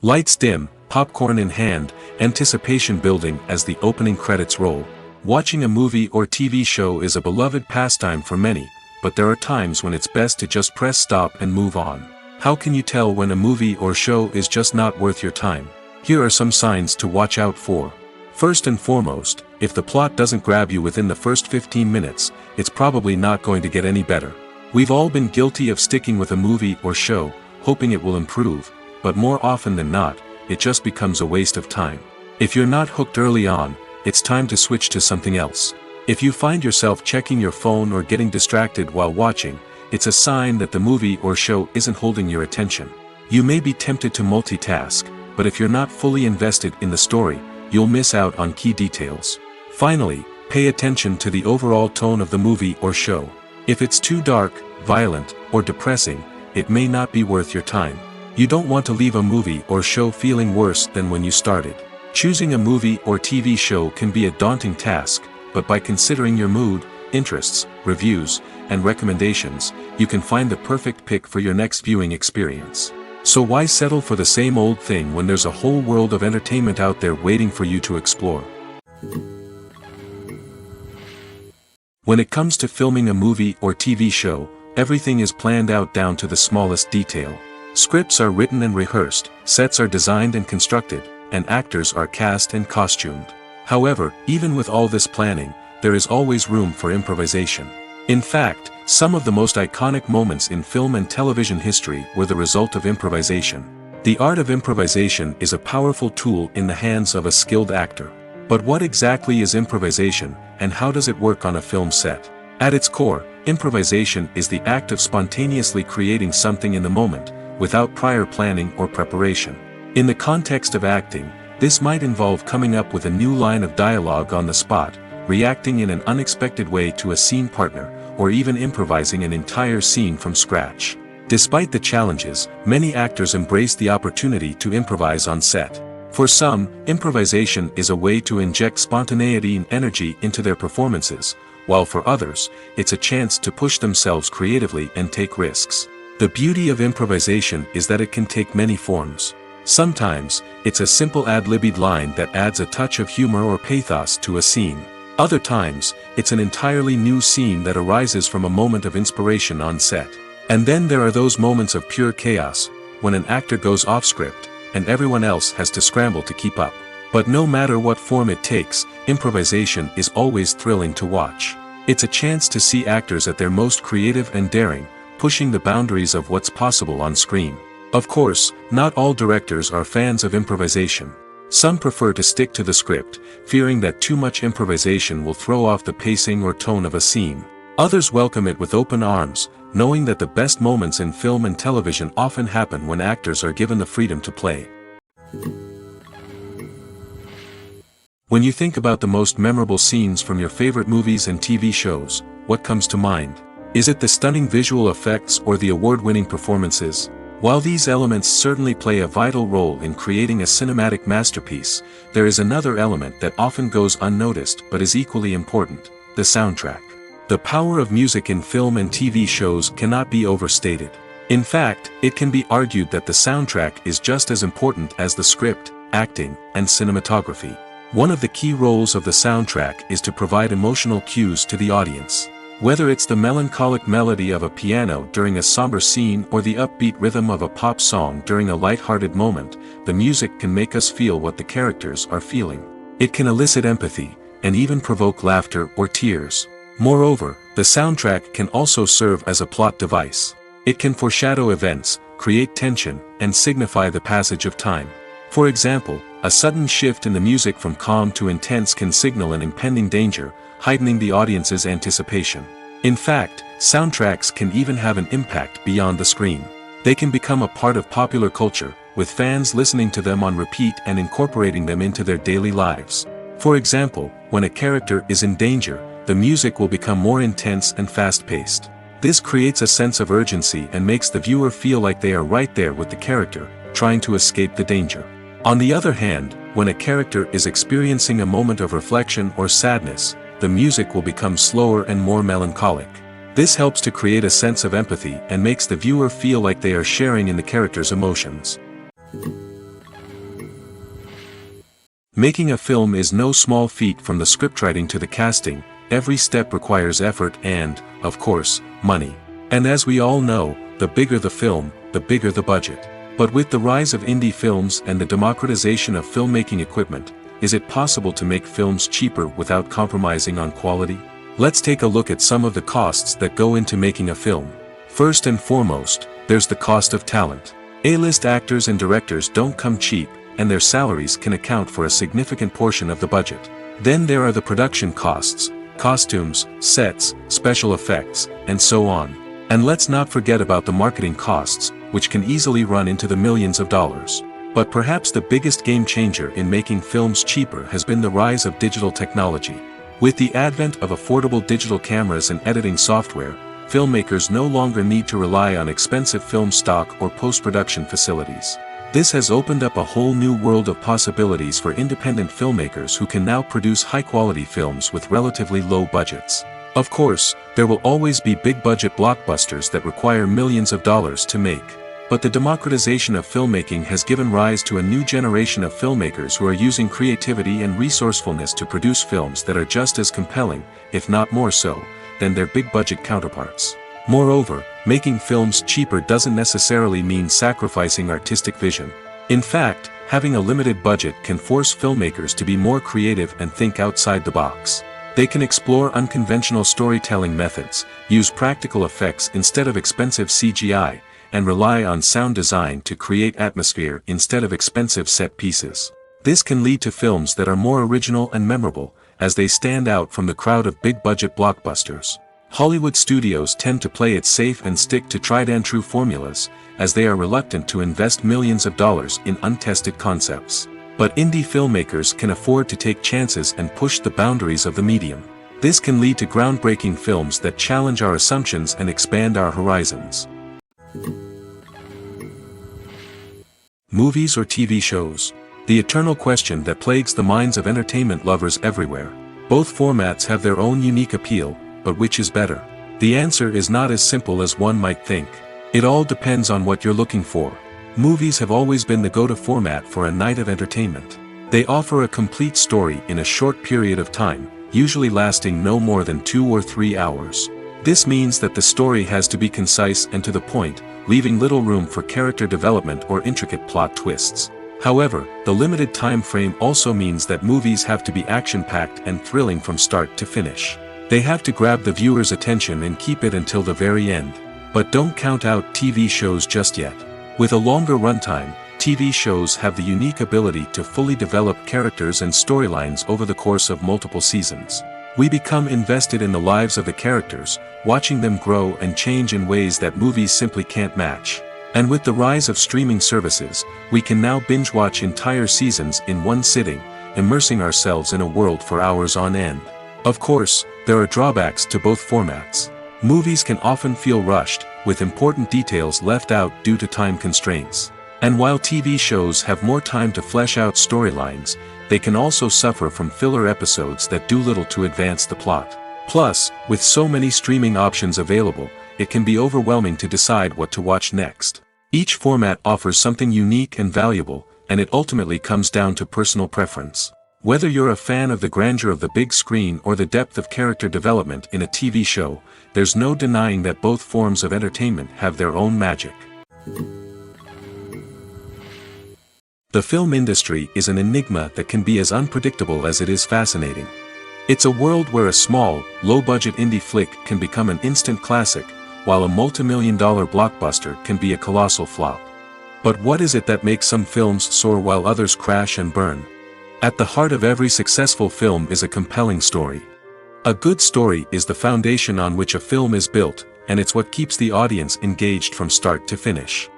Lights dim, popcorn in hand, anticipation building as the opening credits roll. Watching a movie or TV show is a beloved pastime for many, but there are times when it's best to just press stop and move on. How can you tell when a movie or show is just not worth your time? Here are some signs to watch out for. First and foremost, if the plot doesn't grab you within the first 15 minutes, it's probably not going to get any better. We've all been guilty of sticking with a movie or show, hoping it will improve, but more often than not, it just becomes a waste of time. If you're not hooked early on, it's time to switch to something else. If you find yourself checking your phone or getting distracted while watching, it's a sign that the movie or show isn't holding your attention. You may be tempted to multitask, but if you're not fully invested in the story, you'll miss out on key details. Finally, pay attention to the overall tone of the movie or show. If it's too dark, violent, or depressing, it may not be worth your time. You don't want to leave a movie or show feeling worse than when you started. Choosing a movie or TV show can be a daunting task, but by considering your mood, interests, reviews, and recommendations, you can find the perfect pick for your next viewing experience. So why settle for the same old thing when there's a whole world of entertainment out there waiting for you to explore? When it comes to filming a movie or TV show, everything is planned out down to the smallest detail. Scripts are written and rehearsed, sets are designed and constructed, and actors are cast and costumed. However, even with all this planning, there is always room for improvisation. In fact, some of the most iconic moments in film and television history were the result of improvisation. The art of improvisation is a powerful tool in the hands of a skilled actor. But what exactly is improvisation, and how does it work on a film set? At its core, improvisation is the act of spontaneously creating something in the moment, without prior planning or preparation. In the context of acting, this might involve coming up with a new line of dialogue on the spot, reacting in an unexpected way to a scene partner, or even improvising an entire scene from scratch. Despite the challenges, many actors embrace the opportunity to improvise on set. For some, improvisation is a way to inject spontaneity and energy into their performances, while for others, it's a chance to push themselves creatively and take risks. The beauty of improvisation is that it can take many forms. Sometimes, it's a simple ad-libbed line that adds a touch of humor or pathos to a scene. Other times, it's an entirely new scene that arises from a moment of inspiration on set. And then there are those moments of pure chaos, when an actor goes off script, and everyone else has to scramble to keep up. But no matter what form it takes, improvisation is always thrilling to watch. It's a chance to see actors at their most creative and daring, pushing the boundaries of what's possible on screen. Of course, not all directors are fans of improvisation. Some prefer to stick to the script, fearing that too much improvisation will throw off the pacing or tone of a scene. Others welcome it with open arms, knowing that the best moments in film and television often happen when actors are given the freedom to play. When you think about the most memorable scenes from your favorite movies and TV shows, what comes to mind? Is it the stunning visual effects or the award-winning performances? While these elements certainly play a vital role in creating a cinematic masterpiece, there is another element that often goes unnoticed but is equally important: the soundtrack. The power of music in film and TV shows cannot be overstated. In fact, it can be argued that the soundtrack is just as important as the script, acting, and cinematography. One of the key roles of the soundtrack is to provide emotional cues to the audience. Whether it's the melancholic melody of a piano during a somber scene or the upbeat rhythm of a pop song during a light-hearted moment, the music can make us feel what the characters are feeling. It can elicit empathy, and even provoke laughter or tears. Moreover, the soundtrack can also serve as a plot device. It can foreshadow events, create tension, and signify the passage of time. For example, a sudden shift in the music from calm to intense can signal an impending danger, heightening the audience's anticipation. In fact, soundtracks can even have an impact beyond the screen. They can become a part of popular culture, with fans listening to them on repeat and incorporating them into their daily lives. For example, when a character is in danger, the music will become more intense and fast-paced. This creates a sense of urgency and makes the viewer feel like they are right there with the character, trying to escape the danger. On the other hand, when a character is experiencing a moment of reflection or sadness, the music will become slower and more melancholic. This helps to create a sense of empathy and makes the viewer feel like they are sharing in the character's emotions. Making a film is no small feat. From the scriptwriting to the casting, every step requires effort and, of course, money. And as we all know, the bigger the film, the bigger the budget. But with the rise of indie films and the democratization of filmmaking equipment, is it possible to make films cheaper without compromising on quality? Let's take a look at some of the costs that go into making a film. First and foremost, there's the cost of talent. A-list actors and directors don't come cheap, and their salaries can account for a significant portion of the budget. Then there are the production costs, costumes, sets, special effects, and so on. And let's not forget about the marketing costs, which can easily run into the millions of dollars. But perhaps the biggest game changer in making films cheaper has been the rise of digital technology. With the advent of affordable digital cameras and editing software, filmmakers no longer need to rely on expensive film stock or post-production facilities. This has opened up a whole new world of possibilities for independent filmmakers who can now produce high-quality films with relatively low budgets. Of course, there will always be big-budget blockbusters that require millions of dollars to make. But the democratization of filmmaking has given rise to a new generation of filmmakers who are using creativity and resourcefulness to produce films that are just as compelling, if not more so, than their big-budget counterparts. Moreover, making films cheaper doesn't necessarily mean sacrificing artistic vision. In fact, having a limited budget can force filmmakers to be more creative and think outside the box. They can explore unconventional storytelling methods, use practical effects instead of expensive CGI, and rely on sound design to create atmosphere instead of expensive set pieces. This can lead to films that are more original and memorable, as they stand out from the crowd of big-budget blockbusters. Hollywood studios tend to play it safe and stick to tried-and-true formulas, as they are reluctant to invest millions of dollars in untested concepts. But indie filmmakers can afford to take chances and push the boundaries of the medium. This can lead to groundbreaking films that challenge our assumptions and expand our horizons. Movies or TV shows? The eternal question that plagues the minds of entertainment lovers everywhere. Both formats have their own unique appeal, but which is better? The answer is not as simple as one might think. It all depends on what you're looking for. Movies have always been the go-to format for a night of entertainment. They offer a complete story in a short period of time, usually lasting no more than 2 or 3 hours. This means that the story has to be concise and to the point, leaving little room for character development or intricate plot twists. However, the limited time frame also means that movies have to be action-packed and thrilling from start to finish. They have to grab the viewer's attention and keep it until the very end. But don't count out TV shows just yet. With a longer runtime, TV shows have the unique ability to fully develop characters and storylines over the course of multiple seasons. We become invested in the lives of the characters, watching them grow and change in ways that movies simply can't match. And with the rise of streaming services, we can now binge-watch entire seasons in one sitting, immersing ourselves in a world for hours on end. Of course, there are drawbacks to both formats. Movies can often feel rushed, with important details left out due to time constraints. And while TV shows have more time to flesh out storylines, they can also suffer from filler episodes that do little to advance the plot. Plus, with so many streaming options available, it can be overwhelming to decide what to watch next. Each format offers something unique and valuable, and it ultimately comes down to personal preference. Whether you're a fan of the grandeur of the big screen or the depth of character development in a TV show, there's no denying that both forms of entertainment have their own magic. The film industry is an enigma that can be as unpredictable as it is fascinating. It's a world where a small, low-budget indie flick can become an instant classic, while a multi-million-dollar blockbuster can be a colossal flop. But what is it that makes some films soar while others crash and burn? At the heart of every successful film is a compelling story. A good story is the foundation on which a film is built, and it's what keeps the audience engaged from start to finish.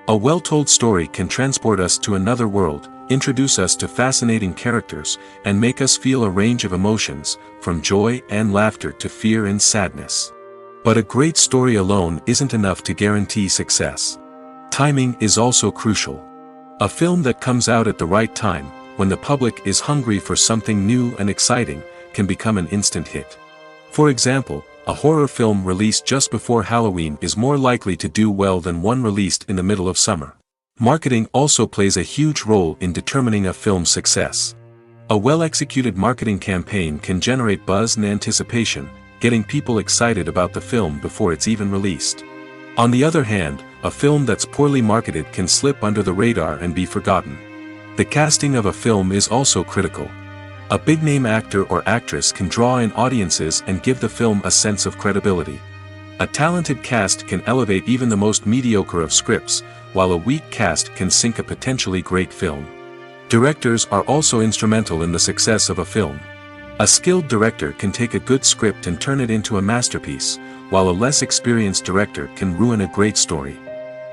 A well-told story can transport us to another world, introduce us to fascinating characters, and make us feel a range of emotions, from joy and laughter to fear and sadness. But a great story alone isn't enough to guarantee success. Timing is also crucial. A film that comes out at the right time, when the public is hungry for something new and exciting, can become an instant hit. For example, a horror film released just before Halloween is more likely to do well than one released in the middle of summer. Marketing also plays a huge role in determining a film's success. A well-executed marketing campaign can generate buzz and anticipation, getting people excited about the film before it's even released. On the other hand, a film that's poorly marketed can slip under the radar and be forgotten. The casting of a film is also critical. A big-name actor or actress can draw in audiences and give the film a sense of credibility. A talented cast can elevate even the most mediocre of scripts, while a weak cast can sink a potentially great film. Directors are also instrumental in the success of a film. A skilled director can take a good script and turn it into a masterpiece, while a less experienced director can ruin a great story.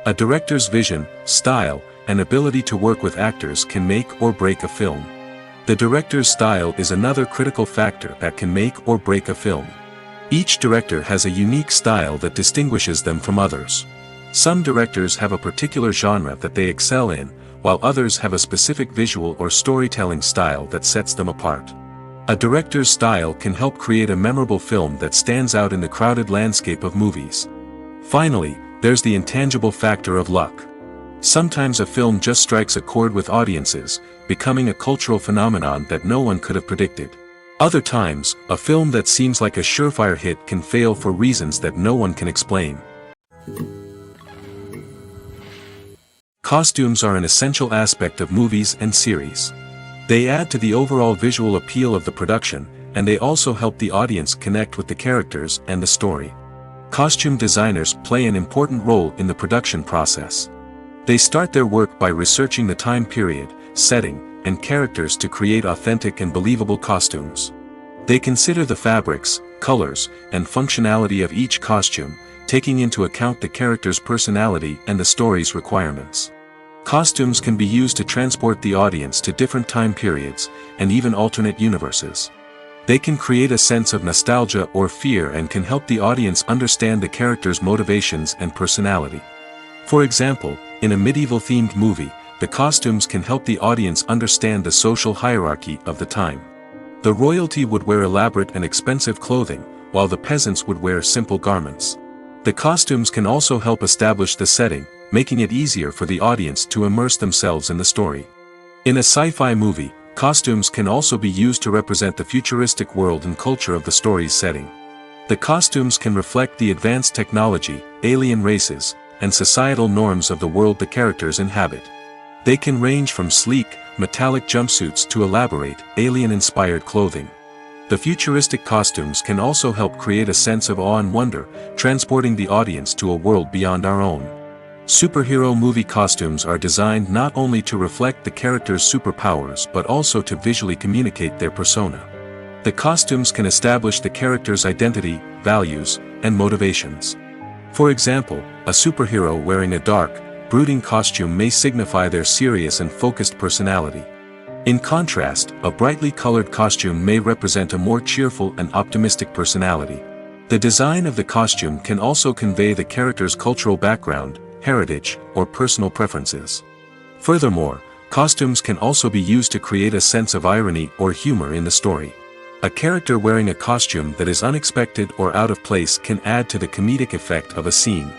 A director's vision, style, and ability to work with actors can make or break a film. The director's style is another critical factor that can make or break a film. Each director has a unique style that distinguishes them from others. Some directors have a particular genre that they excel in, while others have a specific visual or storytelling style that sets them apart. A director's style can help create a memorable film that stands out in the crowded landscape of movies. Finally, there's the intangible factor of luck. Sometimes a film just strikes a chord with audiences, becoming a cultural phenomenon that no one could have predicted. Other times, a film that seems like a surefire hit can fail for reasons that no one can explain. Costumes are an essential aspect of movies and series. They add to the overall visual appeal of the production, and they also help the audience connect with the characters and the story. Costume designers play an important role in the production process. They start their work by researching the time period, setting, and characters to create authentic and believable costumes. They consider the fabrics, colors, and functionality of each costume, taking into account the character's personality and the story's requirements. Costumes can be used to transport the audience to different time periods, and even alternate universes. They can create a sense of nostalgia or fear and can help the audience understand the character's motivations and personality. For example, in a medieval-themed movie, the costumes can help the audience understand the social hierarchy of the time. The royalty would wear elaborate and expensive clothing, while the peasants would wear simple garments. The costumes can also help establish the setting, making it easier for the audience to immerse themselves in the story. In a sci-fi movie, costumes can also be used to represent the futuristic world and culture of the story's setting. The costumes can reflect the advanced technology, alien races, and societal norms of the world the characters inhabit. They can range from sleek, metallic jumpsuits to elaborate, alien-inspired clothing. The futuristic costumes can also help create a sense of awe and wonder, transporting the audience to a world beyond our own. Superhero movie costumes are designed not only to reflect the character's superpowers but also to visually communicate their persona. The costumes can establish the character's identity, values, and motivations. For example, a superhero wearing a dark, brooding costume may signify their serious and focused personality. In contrast, a brightly colored costume may represent a more cheerful and optimistic personality. The design of the costume can also convey the character's cultural background, heritage, or personal preferences. Furthermore, costumes can also be used to create a sense of irony or humor in the story. A character wearing a costume that is unexpected or out of place can add to the comedic effect of a scene.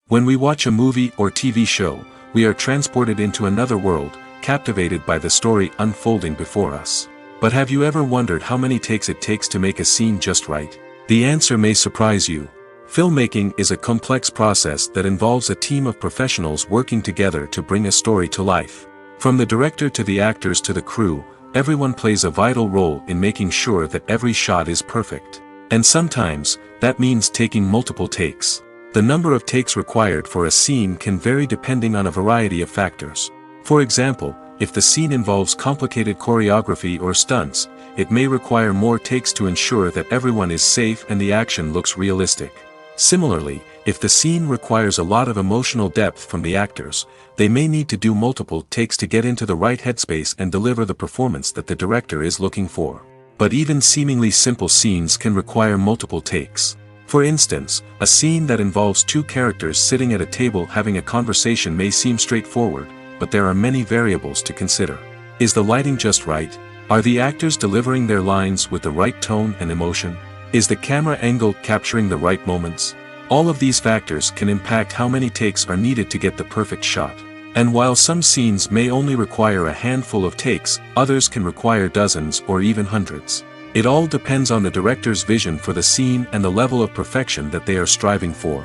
When we watch a movie or TV show, we are transported into another world, captivated by the story unfolding before us. But have you ever wondered how many takes it takes to make a scene just right? The answer may surprise you. Filmmaking is a complex process that involves a team of professionals working together to bring a story to life. From the director to the actors to the crew, everyone plays a vital role in making sure that every shot is perfect. And sometimes, that means taking multiple takes. The number of takes required for a scene can vary depending on a variety of factors. For example, if the scene involves complicated choreography or stunts, it may require more takes to ensure that everyone is safe and the action looks realistic. Similarly, if the scene requires a lot of emotional depth from the actors, they may need to do multiple takes to get into the right headspace and deliver the performance that the director is looking for. But even seemingly simple scenes can require multiple takes. For instance, a scene that involves two characters sitting at a table having a conversation may seem straightforward, but there are many variables to consider. Is the lighting just right? Are the actors delivering their lines with the right tone and emotion? Is the camera angle capturing the right moments? All of these factors can impact how many takes are needed to get the perfect shot. And while some scenes may only require a handful of takes, others can require dozens or even hundreds. It all depends on the director's vision for the scene and the level of perfection that they are striving for.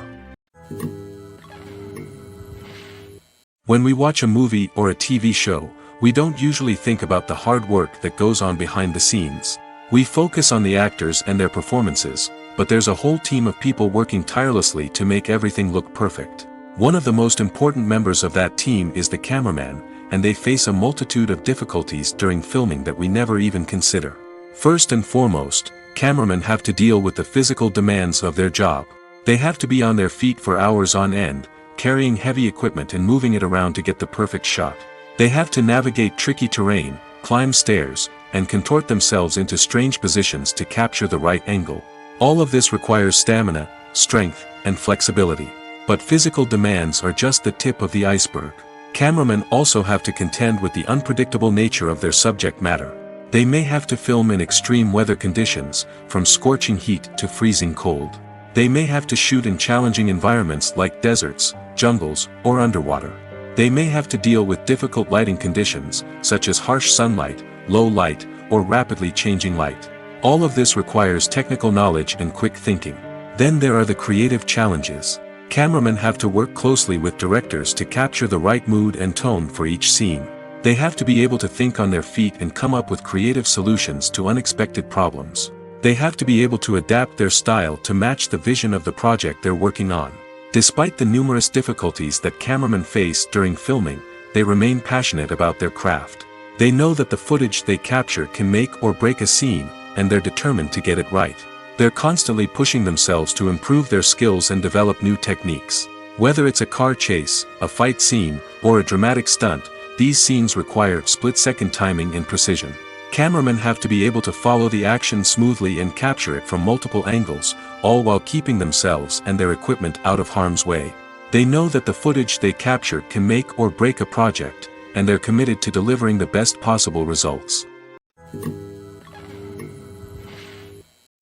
When we watch a movie or a TV show, we don't usually think about the hard work that goes on behind the scenes. We focus on the actors and their performances, but there's a whole team of people working tirelessly to make everything look perfect. One of the most important members of that team is the cameraman, and they face a multitude of difficulties during filming that we never even consider. First and foremost, cameramen have to deal with the physical demands of their job. They have to be on their feet for hours on end, carrying heavy equipment and moving it around to get the perfect shot. They have to navigate tricky terrain, climb stairs, and contort themselves into strange positions to capture the right angle. All of this requires stamina, strength, and flexibility. But physical demands are just the tip of the iceberg. Cameramen also have to contend with the unpredictable nature of their subject matter. They may have to film in extreme weather conditions, from scorching heat to freezing cold. They may have to shoot in challenging environments like deserts, jungles, or underwater. They may have to deal with difficult lighting conditions, such as harsh sunlight, low light, or rapidly changing light. All of this requires technical knowledge and quick thinking. Then there are the creative challenges. Cameramen have to work closely with directors to capture the right mood and tone for each scene. They have to be able to think on their feet and come up with creative solutions to unexpected problems. They have to be able to adapt their style to match the vision of the project they're working on. Despite the numerous difficulties that cameramen face during filming, they remain passionate about their craft. They know that the footage they capture can make or break a scene, and they're determined to get it right. They're constantly pushing themselves to improve their skills and develop new techniques. Whether it's a car chase, a fight scene, or a dramatic stunt, these scenes require split-second timing and precision. Cameramen have to be able to follow the action smoothly and capture it from multiple angles, all while keeping themselves and their equipment out of harm's way. They know that the footage they capture can make or break a project, and they're committed to delivering the best possible results.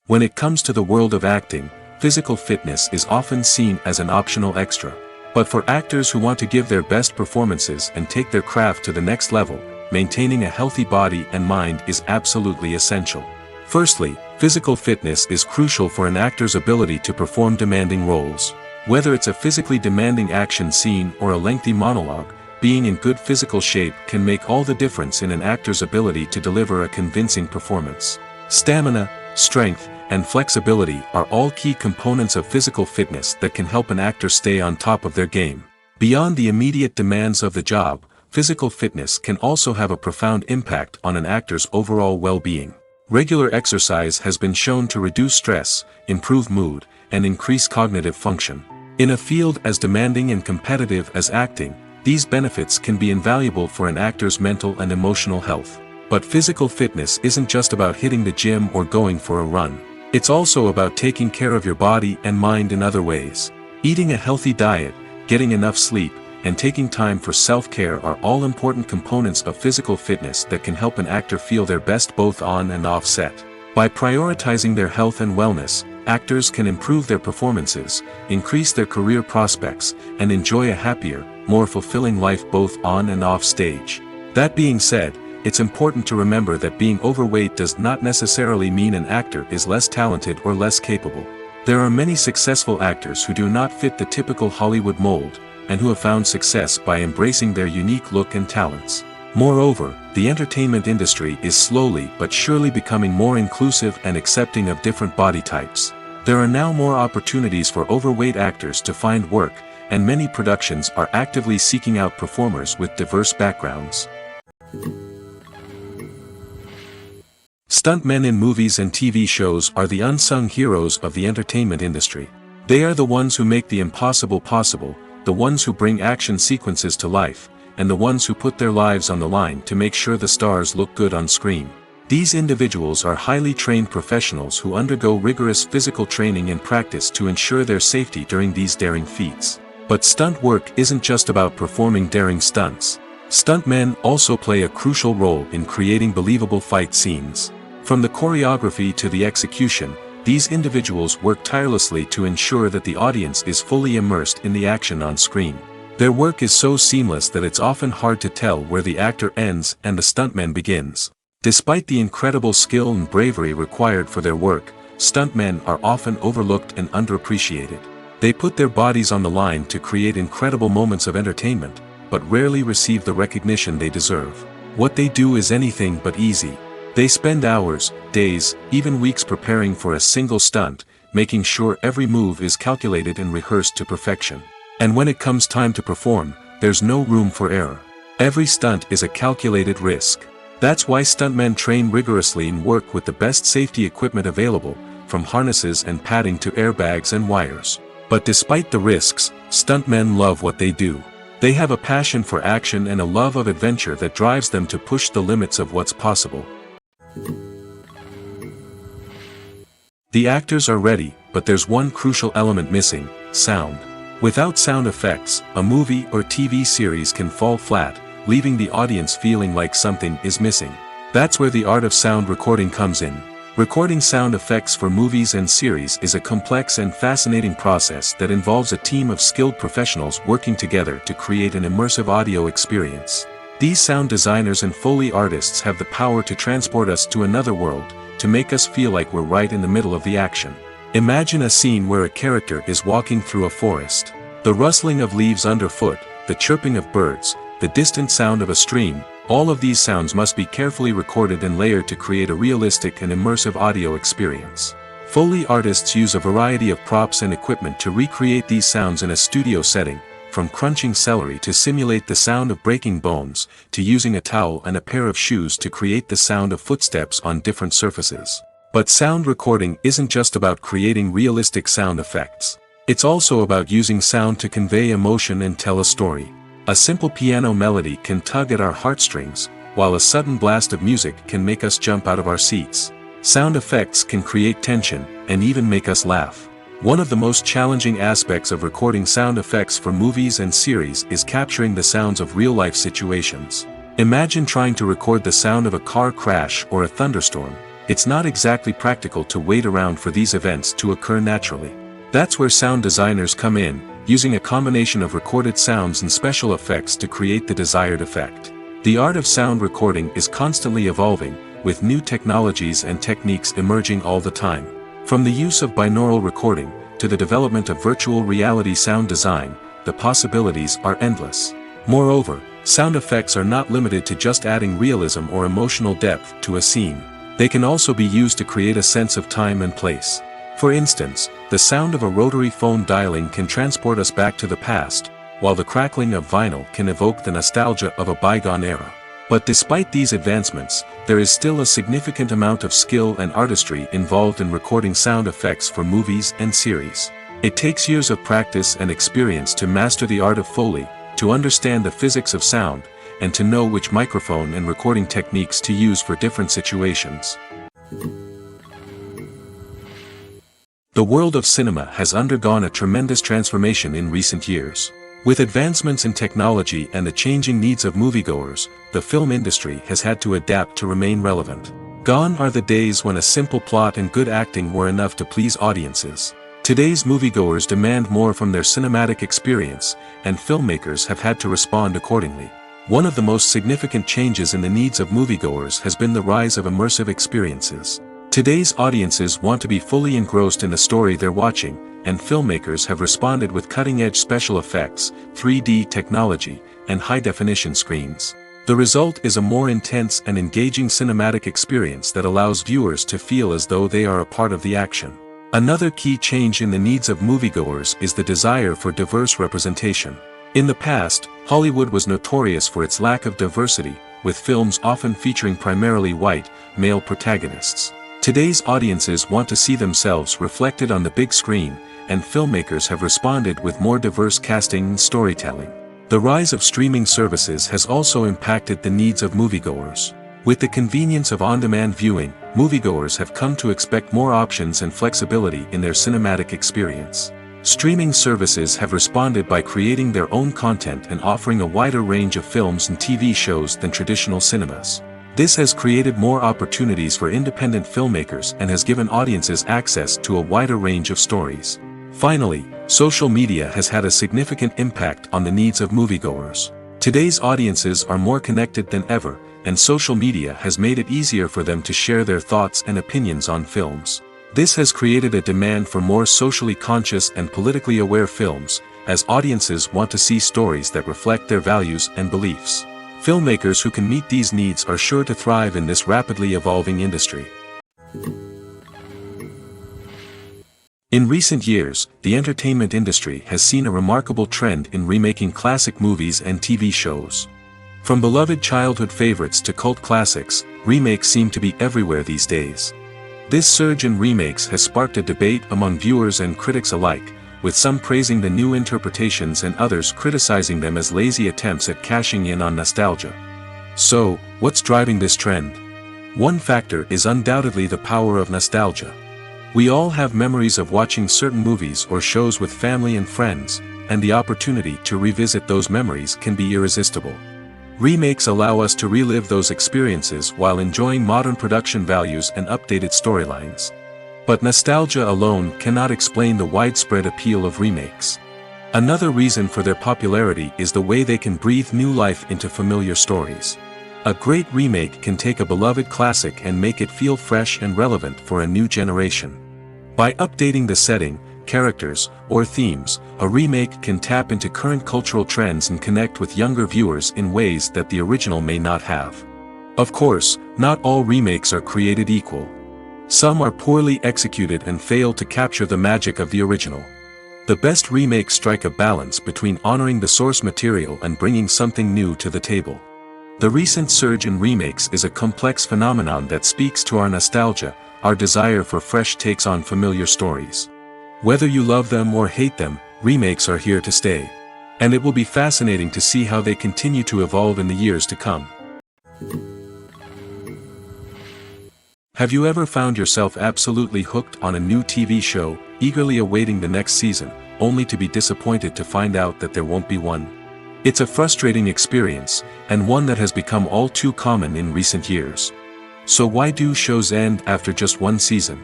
When it comes to the world of acting, physical fitness is often seen as an optional extra. But for actors who want to give their best performances and take their craft to the next level, maintaining a healthy body and mind is absolutely essential. Firstly, physical fitness is crucial for an actor's ability to perform demanding roles. Whether it's a physically demanding action scene or a lengthy monologue, being in good physical shape can make all the difference in an actor's ability to deliver a convincing performance. Stamina, strength, and flexibility are all key components of physical fitness that can help an actor stay on top of their game. Beyond the immediate demands of the job, physical fitness can also have a profound impact on an actor's overall well-being. Regular exercise has been shown to reduce stress, improve mood, and increase cognitive function. In a field as demanding and competitive as acting, these benefits can be invaluable for an actor's mental and emotional health. But physical fitness isn't just about hitting the gym or going for a run. It's also about taking care of your body and mind in other ways. Eating a healthy diet, getting enough sleep, and taking time for self-care are all important components of physical fitness that can help an actor feel their best both on and off set. By prioritizing their health and wellness, actors can improve their performances, increase their career prospects, and enjoy a happier, more fulfilling life both on and off stage. That being said, it's important to remember that being overweight does not necessarily mean an actor is less talented or less capable. There are many successful actors who do not fit the typical Hollywood mold, and who have found success by embracing their unique look and talents. Moreover, the entertainment industry is slowly but surely becoming more inclusive and accepting of different body types. There are now more opportunities for overweight actors to find work, and many productions are actively seeking out performers with diverse backgrounds. Stuntmen in movies and TV shows are the unsung heroes of the entertainment industry. They are the ones who make the impossible possible, the ones who bring action sequences to life, and the ones who put their lives on the line to make sure the stars look good on screen. These individuals are highly trained professionals who undergo rigorous physical training and practice to ensure their safety during these daring feats. But stunt work isn't just about performing daring stunts. Stuntmen also play a crucial role in creating believable fight scenes. From the choreography to the execution, these individuals work tirelessly to ensure that the audience is fully immersed in the action on screen. Their work is so seamless that it's often hard to tell where the actor ends and the stuntman begins. Despite the incredible skill and bravery required for their work, stuntmen are often overlooked and underappreciated. They put their bodies on the line to create incredible moments of entertainment, but rarely receive the recognition they deserve. What they do is anything but easy. They spend hours, days, even weeks preparing for a single stunt, making sure every move is calculated and rehearsed to perfection. And when it comes time to perform, there's no room for error. Every stunt is a calculated risk. That's why stuntmen train rigorously and work with the best safety equipment available, from harnesses and padding to airbags and wires. But despite the risks, stuntmen love what they do. They have a passion for action and a love of adventure that drives them to push the limits of what's possible. The actors are ready, but there's one crucial element missing: sound. Without sound effects, a movie or TV series can fall flat, leaving the audience feeling like something is missing. That's where the art of sound recording comes in. Recording sound effects for movies and series is a complex and fascinating process that involves a team of skilled professionals working together to create an immersive audio experience. These sound designers and Foley artists have the power to transport us to another world, to make us feel like we're right in the middle of the action. Imagine a scene where a character is walking through a forest. The rustling of leaves underfoot, the chirping of birds, the distant sound of a stream, all of these sounds must be carefully recorded and layered to create a realistic and immersive audio experience. Foley artists use a variety of props and equipment to recreate these sounds in a studio setting, from crunching celery to simulate the sound of breaking bones, to using a towel and a pair of shoes to create the sound of footsteps on different surfaces. But sound recording isn't just about creating realistic sound effects. It's also about using sound to convey emotion and tell a story. A simple piano melody can tug at our heartstrings, while a sudden blast of music can make us jump out of our seats. Sound effects can create tension, and even make us laugh. One of the most challenging aspects of recording sound effects for movies and series is capturing the sounds of real-life situations. Imagine trying to record the sound of a car crash or a thunderstorm. It's not exactly practical to wait around for these events to occur naturally. That's where sound designers come in, using a combination of recorded sounds and special effects to create the desired effect. The art of sound recording is constantly evolving, with new technologies and techniques emerging all the time. From the use of binaural recording, to the development of virtual reality sound design, the possibilities are endless. Moreover, sound effects are not limited to just adding realism or emotional depth to a scene. They can also be used to create a sense of time and place. For instance, the sound of a rotary phone dialing can transport us back to the past, while the crackling of vinyl can evoke the nostalgia of a bygone era. But despite these advancements, there is still a significant amount of skill and artistry involved in recording sound effects for movies and series. It takes years of practice and experience to master the art of Foley, to understand the physics of sound, and to know which microphone and recording techniques to use for different situations. The world of cinema has undergone a tremendous transformation in recent years. With advancements in technology and the changing needs of moviegoers, the film industry has had to adapt to remain relevant. Gone are the days when a simple plot and good acting were enough to please audiences. Today's moviegoers demand more from their cinematic experience, and filmmakers have had to respond accordingly. One of the most significant changes in the needs of moviegoers has been the rise of immersive experiences. Today's audiences want to be fully engrossed in the story they're watching, and filmmakers have responded with cutting-edge special effects, 3D technology, and high-definition screens. The result is a more intense and engaging cinematic experience that allows viewers to feel as though they are a part of the action. Another key change in the needs of moviegoers is the desire for diverse representation. In the past, Hollywood was notorious for its lack of diversity, with films often featuring primarily white, male protagonists. Today's audiences want to see themselves reflected on the big screen, and filmmakers have responded with more diverse casting and storytelling. The rise of streaming services has also impacted the needs of moviegoers. With the convenience of on-demand viewing, moviegoers have come to expect more options and flexibility in their cinematic experience. Streaming services have responded by creating their own content and offering a wider range of films and TV shows than traditional cinemas. This has created more opportunities for independent filmmakers and has given audiences access to a wider range of stories. Finally, social media has had a significant impact on the needs of moviegoers. Today's audiences are more connected than ever, and social media has made it easier for them to share their thoughts and opinions on films. This has created a demand for more socially conscious and politically aware films, as audiences want to see stories that reflect their values and beliefs. Filmmakers who can meet these needs are sure to thrive in this rapidly evolving industry. In recent years, the entertainment industry has seen a remarkable trend in remaking classic movies and TV shows. From beloved childhood favorites to cult classics, remakes seem to be everywhere these days. This surge in remakes has sparked a debate among viewers and critics alike, with some praising the new interpretations and others criticizing them as lazy attempts at cashing in on nostalgia. So, what's driving this trend? One factor is undoubtedly the power of nostalgia. We all have memories of watching certain movies or shows with family and friends, and the opportunity to revisit those memories can be irresistible. Remakes allow us to relive those experiences while enjoying modern production values and updated storylines. But nostalgia alone cannot explain the widespread appeal of remakes. Another reason for their popularity is the way they can breathe new life into familiar stories. A great remake can take a beloved classic and make it feel fresh and relevant for a new generation. By updating the setting, characters, or themes, a remake can tap into current cultural trends and connect with younger viewers in ways that the original may not have. Of course, not all remakes are created equal. Some are poorly executed and fail to capture the magic of the original. The best remakes strike a balance between honoring the source material and bringing something new to the table. The recent surge in remakes is a complex phenomenon that speaks to our nostalgia, our desire for fresh takes on familiar stories. Whether you love them or hate them, remakes are here to stay. And it will be fascinating to see how they continue to evolve in the years to come. Have you ever found yourself absolutely hooked on a new TV show, eagerly awaiting the next season, only to be disappointed to find out that there won't be one? It's a frustrating experience, and one that has become all too common in recent years. So why do shows end after just one season?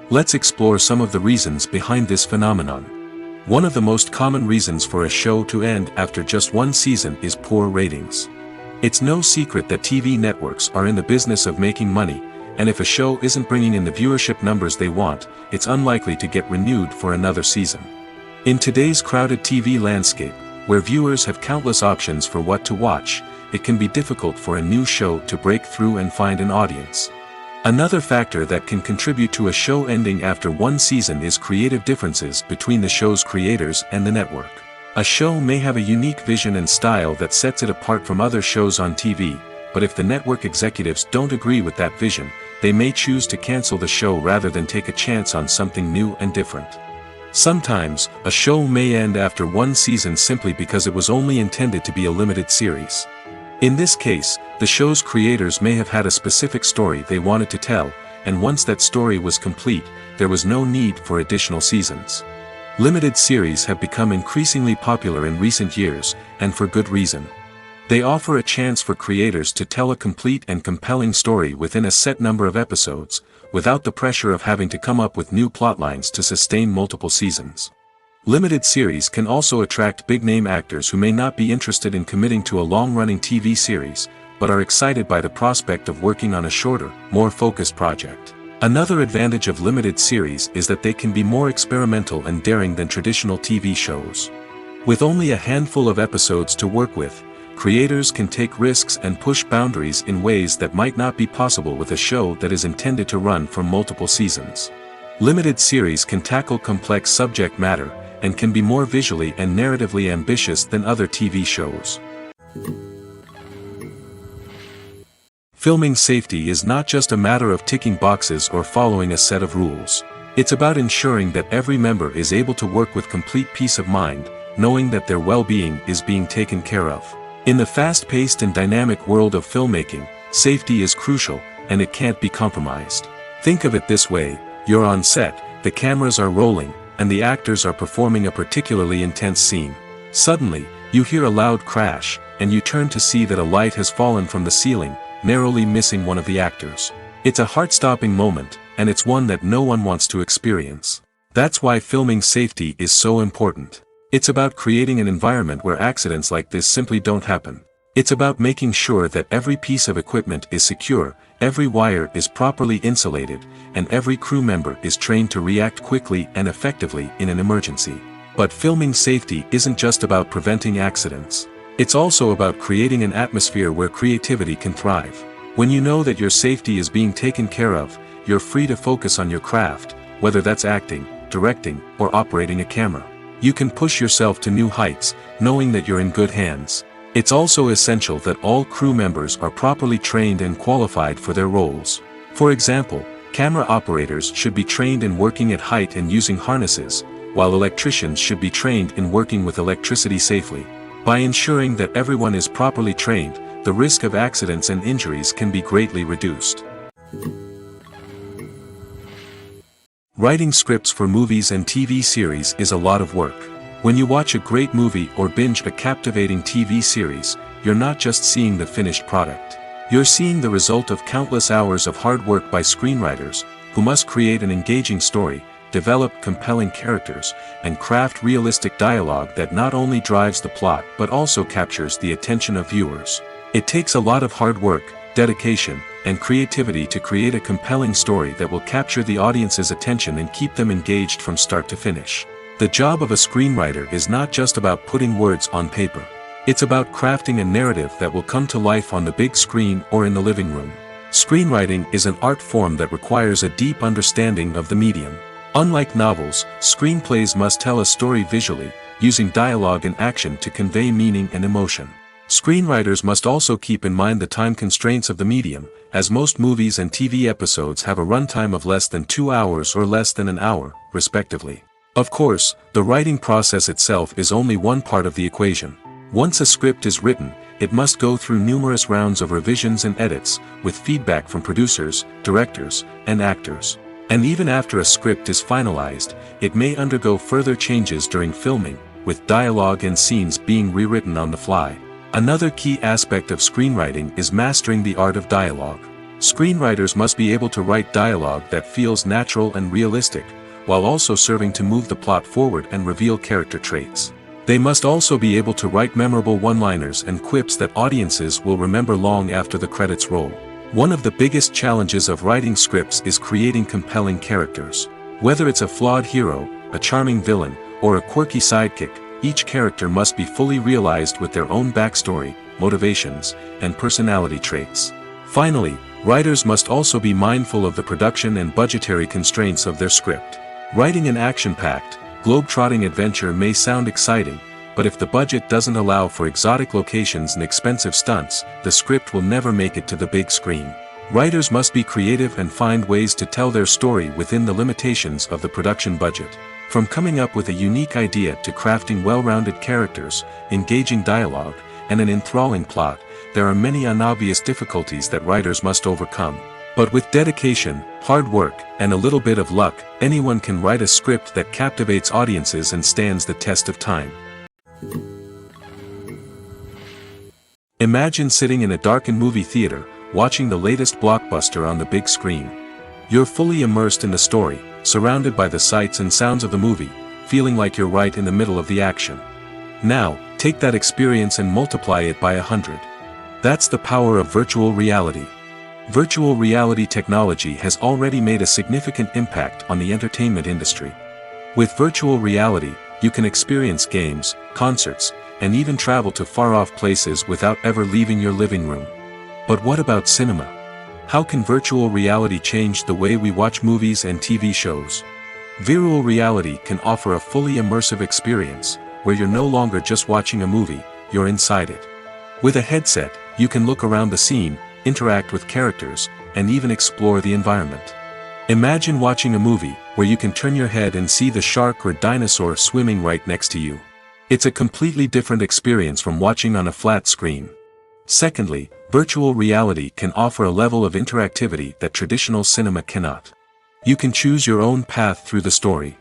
Let's explore some of the reasons behind this phenomenon. One of the most common reasons for a show to end after just one season is poor ratings. It's no secret that TV networks are in the business of making money, and if a show isn't bringing in the viewership numbers they want, it's unlikely to get renewed for another season. In today's crowded TV landscape, where viewers have countless options for what to watch, it can be difficult for a new show to break through and find an audience. Another factor that can contribute to a show ending after one season is creative differences between the show's creators and the network. A show may have a unique vision and style that sets it apart from other shows on TV, but if the network executives don't agree with that vision, they may choose to cancel the show rather than take a chance on something new and different. Sometimes, a show may end after one season simply because it was only intended to be a limited series. In this case, the show's creators may have had a specific story they wanted to tell, and once that story was complete, there was no need for additional seasons. Limited series have become increasingly popular in recent years, and for good reason. They offer a chance for creators to tell a complete and compelling story within a set number of episodes, without the pressure of having to come up with new plotlines to sustain multiple seasons. Limited series can also attract big-name actors who may not be interested in committing to a long-running TV series, but are excited by the prospect of working on a shorter, more focused project. Another advantage of limited series is that they can be more experimental and daring than traditional TV shows. With only a handful of episodes to work with, creators can take risks and push boundaries in ways that might not be possible with a show that is intended to run for multiple seasons. Limited series can tackle complex subject matter, and can be more visually and narratively ambitious than other TV shows. Filming safety is not just a matter of ticking boxes or following a set of rules. It's about ensuring that every member is able to work with complete peace of mind, knowing that their well-being is being taken care of. In the fast-paced and dynamic world of filmmaking, safety is crucial, and it can't be compromised. Think of it this way: you're on set, the cameras are rolling, and the actors are performing a particularly intense scene. Suddenly, you hear a loud crash, and you turn to see that a light has fallen from the ceiling, narrowly missing one of the actors. It's a heart-stopping moment, and it's one that no one wants to experience. That's why filming safety is so important. It's about creating an environment where accidents like this simply don't happen. It's about making sure that every piece of equipment is secure, every wire is properly insulated, and every crew member is trained to react quickly and effectively in an emergency. But filming safety isn't just about preventing accidents. It's also about creating an atmosphere where creativity can thrive. When you know that your safety is being taken care of, you're free to focus on your craft, whether that's acting, directing, or operating a camera. You can push yourself to new heights, knowing that you're in good hands. It's also essential that all crew members are properly trained and qualified for their roles. For example, camera operators should be trained in working at height and using harnesses, while electricians should be trained in working with electricity safely. By ensuring that everyone is properly trained, the risk of accidents and injuries can be greatly reduced. Writing scripts for movies and TV series is a lot of work. When you watch a great movie or binge a captivating TV series, you're not just seeing the finished product. You're seeing the result of countless hours of hard work by screenwriters, who must create an engaging story, develop compelling characters, and craft realistic dialogue that not only drives the plot but also captures the attention of viewers. It takes a lot of hard work, dedication, and creativity to create a compelling story that will capture the audience's attention and keep them engaged from start to finish. The job of a screenwriter is not just about putting words on paper. It's about crafting a narrative that will come to life on the big screen or in the living room. Screenwriting is an art form that requires a deep understanding of the medium. Unlike novels, screenplays must tell a story visually, using dialogue and action to convey meaning and emotion. Screenwriters must also keep in mind the time constraints of the medium, as most movies and TV episodes have a runtime of less than 2 hours or less than an hour, respectively. Of course, the writing process itself is only one part of the equation. Once a script is written, it must go through numerous rounds of revisions and edits, with feedback from producers, directors, and actors. And even after a script is finalized, it may undergo further changes during filming, with dialogue and scenes being rewritten on the fly. Another key aspect of screenwriting is mastering the art of dialogue. Screenwriters must be able to write dialogue that feels natural and realistic, while also serving to move the plot forward and reveal character traits. They must also be able to write memorable one-liners and quips that audiences will remember long after the credits roll. One of the biggest challenges of writing scripts is creating compelling characters. Whether it's a flawed hero, a charming villain, or a quirky sidekick, each character must be fully realized with their own backstory, motivations, and personality traits. Finally, writers must also be mindful of the production and budgetary constraints of their script. Writing an action-packed, globe-trotting adventure may sound exciting, but if the budget doesn't allow for exotic locations and expensive stunts, the script will never make it to the big screen. Writers must be creative and find ways to tell their story within the limitations of the production budget. From coming up with a unique idea to crafting well-rounded characters, engaging dialogue, and an enthralling plot, there are many unobvious difficulties that writers must overcome. But with dedication, hard work, and a little bit of luck, anyone can write a script that captivates audiences and stands the test of time. Imagine sitting in a darkened movie theater, watching the latest blockbuster on the big screen. You're fully immersed in the story, surrounded by the sights and sounds of the movie, feeling like you're right in the middle of the action. Now, take that experience and multiply it by 100. That's the power of virtual reality. Virtual reality technology has already made a significant impact on the entertainment industry. With virtual reality, you can experience games, concerts, and even travel to far-off places without ever leaving your living room. But what about cinema? How can virtual reality change the way we watch movies and TV shows? Virtual reality can offer a fully immersive experience, where you're no longer just watching a movie, you're inside it. With a headset, you can look around the scene, interact with characters, and even explore the environment. Imagine watching a movie, where you can turn your head and see the shark or dinosaur swimming right next to you. It's a completely different experience from watching on a flat screen. Secondly, virtual reality can offer a level of interactivity that traditional cinema cannot. You can choose your own path through the story.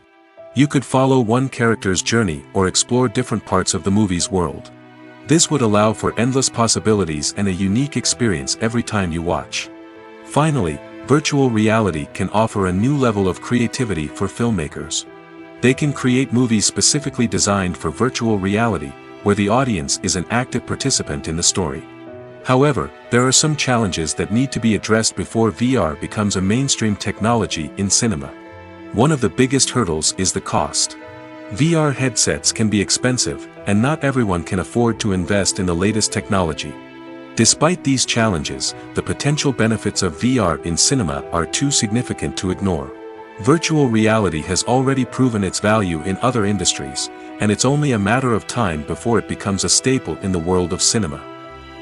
You could follow one character's journey or explore different parts of the movie's world. This would allow for endless possibilities and a unique experience every time you watch. Finally, virtual reality can offer a new level of creativity for filmmakers. They can create movies specifically designed for virtual reality, where the audience is an active participant in the story. However, there are some challenges that need to be addressed before VR becomes a mainstream technology in cinema. One of the biggest hurdles is the cost. VR headsets can be expensive, and not everyone can afford to invest in the latest technology. Despite these challenges, the potential benefits of VR in cinema are too significant to ignore. Virtual reality has already proven its value in other industries, and it's only a matter of time before it becomes a staple in the world of cinema.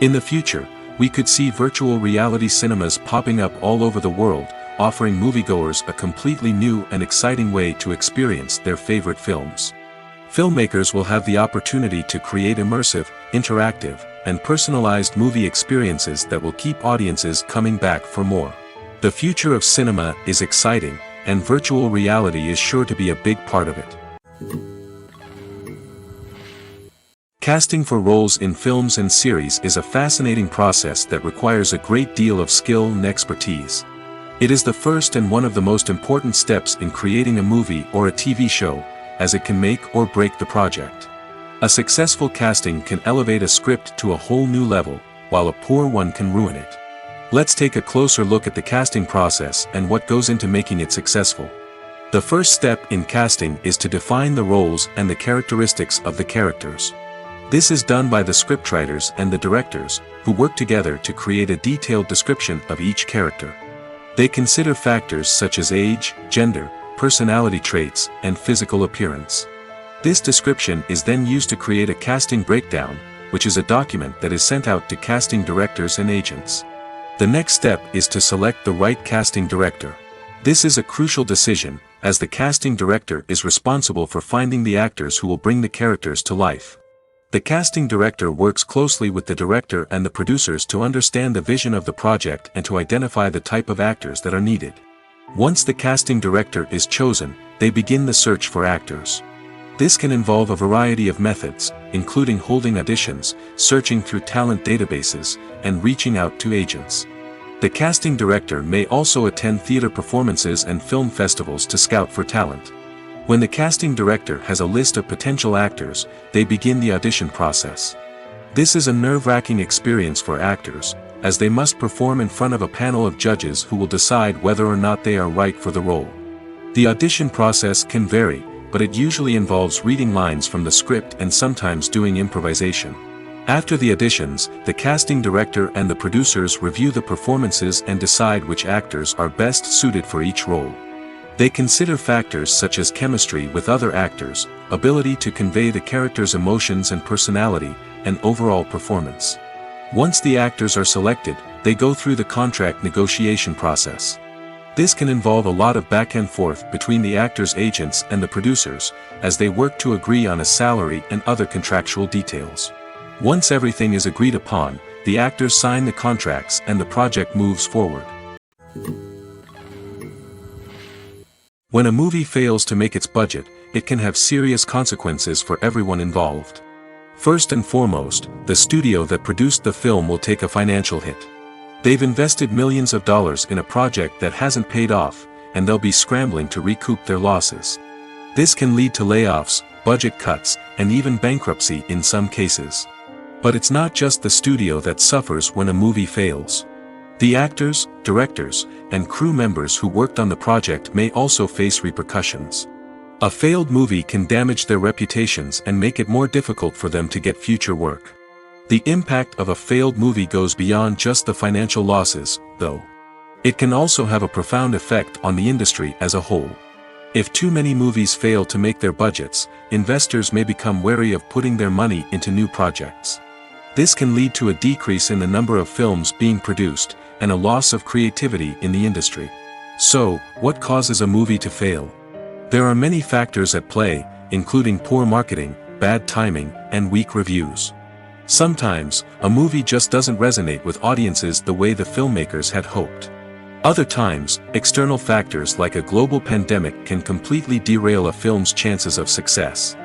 In the future, we could see virtual reality cinemas popping up all over the world, offering moviegoers a completely new and exciting way to experience their favorite films. Filmmakers will have the opportunity to create immersive, interactive, and personalized movie experiences that will keep audiences coming back for more. The future of cinema is exciting, and virtual reality is sure to be a big part of it. Casting for roles in films and series is a fascinating process that requires a great deal of skill and expertise. It is the first and one of the most important steps in creating a movie or a TV show, as it can make or break the project. A successful casting can elevate a script to a whole new level, while a poor one can ruin it. Let's take a closer look at the casting process and what goes into making it successful. The first step in casting is to define the roles and the characteristics of the characters. This is done by the scriptwriters and the directors, who work together to create a detailed description of each character. They consider factors such as age, gender, personality traits, and physical appearance. This description is then used to create a casting breakdown, which is a document that is sent out to casting directors and agents. The next step is to select the right casting director. This is a crucial decision, as the casting director is responsible for finding the actors who will bring the characters to life. The casting director works closely with the director and the producers to understand the vision of the project and to identify the type of actors that are needed. Once the casting director is chosen, they begin the search for actors. This can involve a variety of methods, including holding auditions, searching through talent databases, and reaching out to agents. The casting director may also attend theater performances and film festivals to scout for talent. When the casting director has a list of potential actors, they begin the audition process. This is a nerve-wracking experience for actors, as they must perform in front of a panel of judges who will decide whether or not they are right for the role. The audition process can vary, but it usually involves reading lines from the script and sometimes doing improvisation. After the auditions, the casting director and the producers review the performances and decide which actors are best suited for each role. They consider factors such as chemistry with other actors, ability to convey the character's emotions and personality, and overall performance. Once the actors are selected, they go through the contract negotiation process. This can involve a lot of back and forth between the actors' agents and the producers, as they work to agree on a salary and other contractual details. Once everything is agreed upon, the actors sign the contracts and the project moves forward. When a movie fails to make its budget, it can have serious consequences for everyone involved. First and foremost, the studio that produced the film will take a financial hit. They've invested millions of dollars in a project that hasn't paid off, and they'll be scrambling to recoup their losses. This can lead to layoffs, budget cuts, and even bankruptcy in some cases. But it's not just the studio that suffers when a movie fails. The actors, directors, and crew members who worked on the project may also face repercussions. A failed movie can damage their reputations and make it more difficult for them to get future work. The impact of a failed movie goes beyond just the financial losses, though. It can also have a profound effect on the industry as a whole. If too many movies fail to make their budgets, investors may become wary of putting their money into new projects. This can lead to a decrease in the number of films being produced, and a loss of creativity in the industry. So, what causes a movie to fail? There are many factors at play, including poor marketing, bad timing, and weak reviews. Sometimes, a movie just doesn't resonate with audiences the way the filmmakers had hoped. Other times, external factors like a global pandemic can completely derail a film's chances of success.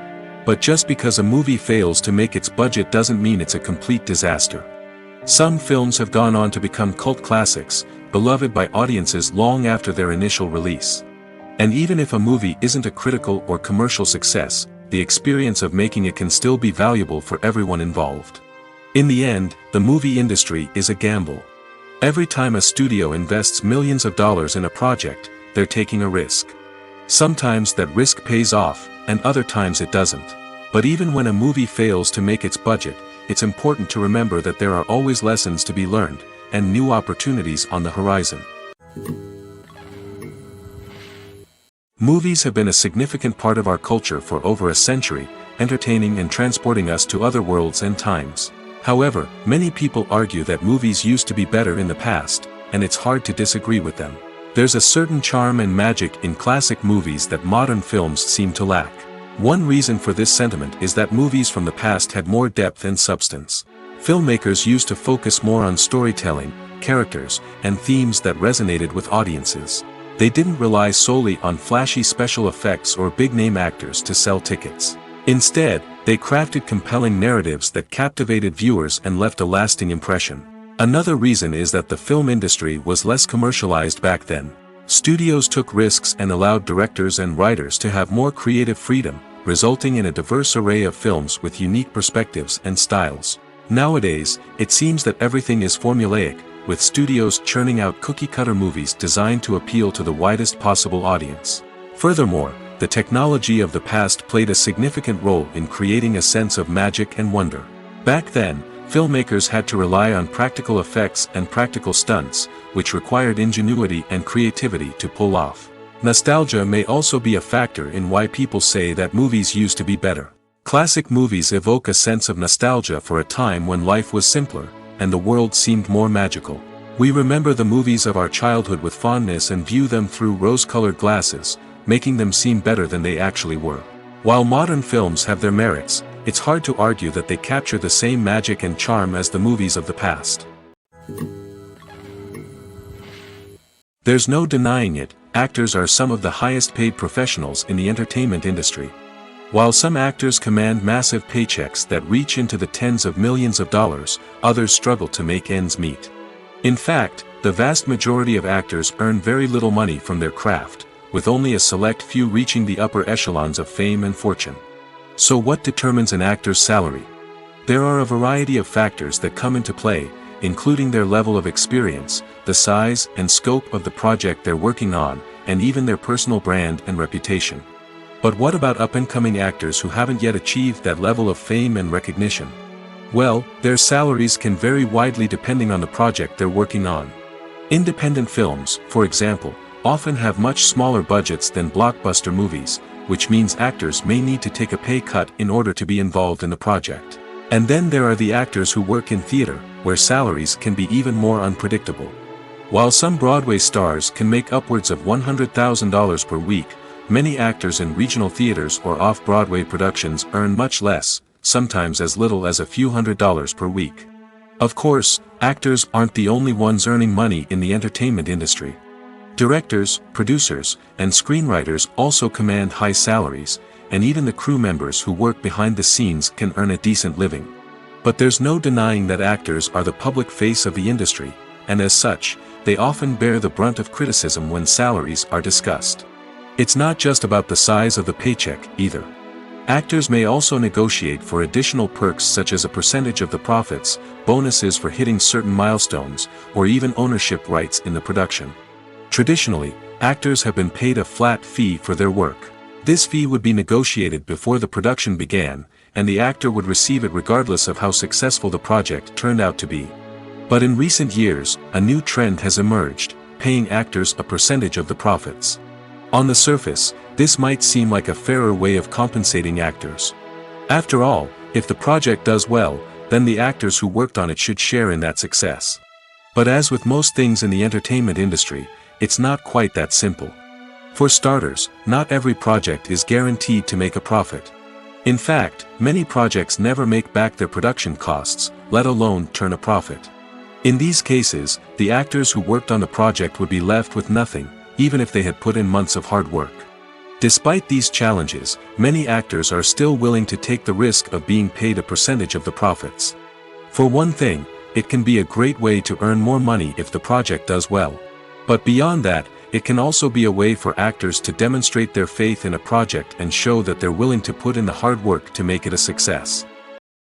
But just because a movie fails to make its budget doesn't mean it's a complete disaster. Some films have gone on to become cult classics, beloved by audiences long after their initial release. And even if a movie isn't a critical or commercial success, the experience of making it can still be valuable for everyone involved. In the end, the movie industry is a gamble. Every time a studio invests millions of dollars in a project, they're taking a risk. Sometimes that risk pays off, and other times it doesn't. But even when a movie fails to make its budget, it's important to remember that there are always lessons to be learned, and new opportunities on the horizon. Movies have been a significant part of our culture for over a century, entertaining and transporting us to other worlds and times. However, many people argue that movies used to be better in the past, and it's hard to disagree with them. There's a certain charm and magic in classic movies that modern films seem to lack. One reason for this sentiment is that movies from the past had more depth and substance. Filmmakers used to focus more on storytelling, characters, and themes that resonated with audiences. They didn't rely solely on flashy special effects or big-name actors to sell tickets. Instead, they crafted compelling narratives that captivated viewers and left a lasting impression. Another reason is that the film industry was less commercialized back then. Studios took risks and allowed directors and writers to have more creative freedom, resulting in a diverse array of films with unique perspectives and styles. Nowadays, it seems that everything is formulaic, with studios churning out cookie-cutter movies designed to appeal to the widest possible audience. Furthermore, the technology of the past played a significant role in creating a sense of magic and wonder. Back then, filmmakers had to rely on practical effects and practical stunts, which required ingenuity and creativity to pull off. Nostalgia may also be a factor in why people say that movies used to be better. Classic movies evoke a sense of nostalgia for a time when life was simpler, and the world seemed more magical. We remember the movies of our childhood with fondness and view them through rose-colored glasses, making them seem better than they actually were. While modern films have their merits, it's hard to argue that they capture the same magic and charm as the movies of the past. There's no denying it, actors are some of the highest-paid professionals in the entertainment industry. While some actors command massive paychecks that reach into the tens of millions of dollars, others struggle to make ends meet. In fact, the vast majority of actors earn very little money from their craft, with only a select few reaching the upper echelons of fame and fortune. So what determines an actor's salary? There are a variety of factors that come into play, including their level of experience, the size and scope of the project they're working on, and even their personal brand and reputation. But what about up-and-coming actors who haven't yet achieved that level of fame and recognition? Well, their salaries can vary widely depending on the project they're working on. Independent films, for example, often have much smaller budgets than blockbuster movies, which means actors may need to take a pay cut in order to be involved in the project. And then there are the actors who work in theater, where salaries can be even more unpredictable. While some Broadway stars can make upwards of $100,000 per week, many actors in regional theaters or off-Broadway productions earn much less, sometimes as little as a few $100s per week. Of course, actors aren't the only ones earning money in the entertainment industry. Directors, producers, and screenwriters also command high salaries, and even the crew members who work behind the scenes can earn a decent living. But there's no denying that actors are the public face of the industry, and as such, they often bear the brunt of criticism when salaries are discussed. It's not just about the size of the paycheck, either. Actors may also negotiate for additional perks such as a percentage of the profits, bonuses for hitting certain milestones, or even ownership rights in the production. Traditionally, actors have been paid a flat fee for their work. This fee would be negotiated before the production began, and the actor would receive it regardless of how successful the project turned out to be. But in recent years, a new trend has emerged, paying actors a percentage of the profits. On the surface, this might seem like a fairer way of compensating actors. After all, if the project does well, then the actors who worked on it should share in that success. But as with most things in the entertainment industry, it's not quite that simple. For starters, not every project is guaranteed to make a profit. In fact, many projects never make back their production costs, let alone turn a profit. In these cases, the actors who worked on the project would be left with nothing, even if they had put in months of hard work. Despite these challenges, many actors are still willing to take the risk of being paid a percentage of the profits. For one thing, it can be a great way to earn more money if the project does well. But beyond that, it can also be a way for actors to demonstrate their faith in a project and show that they're willing to put in the hard work to make it a success.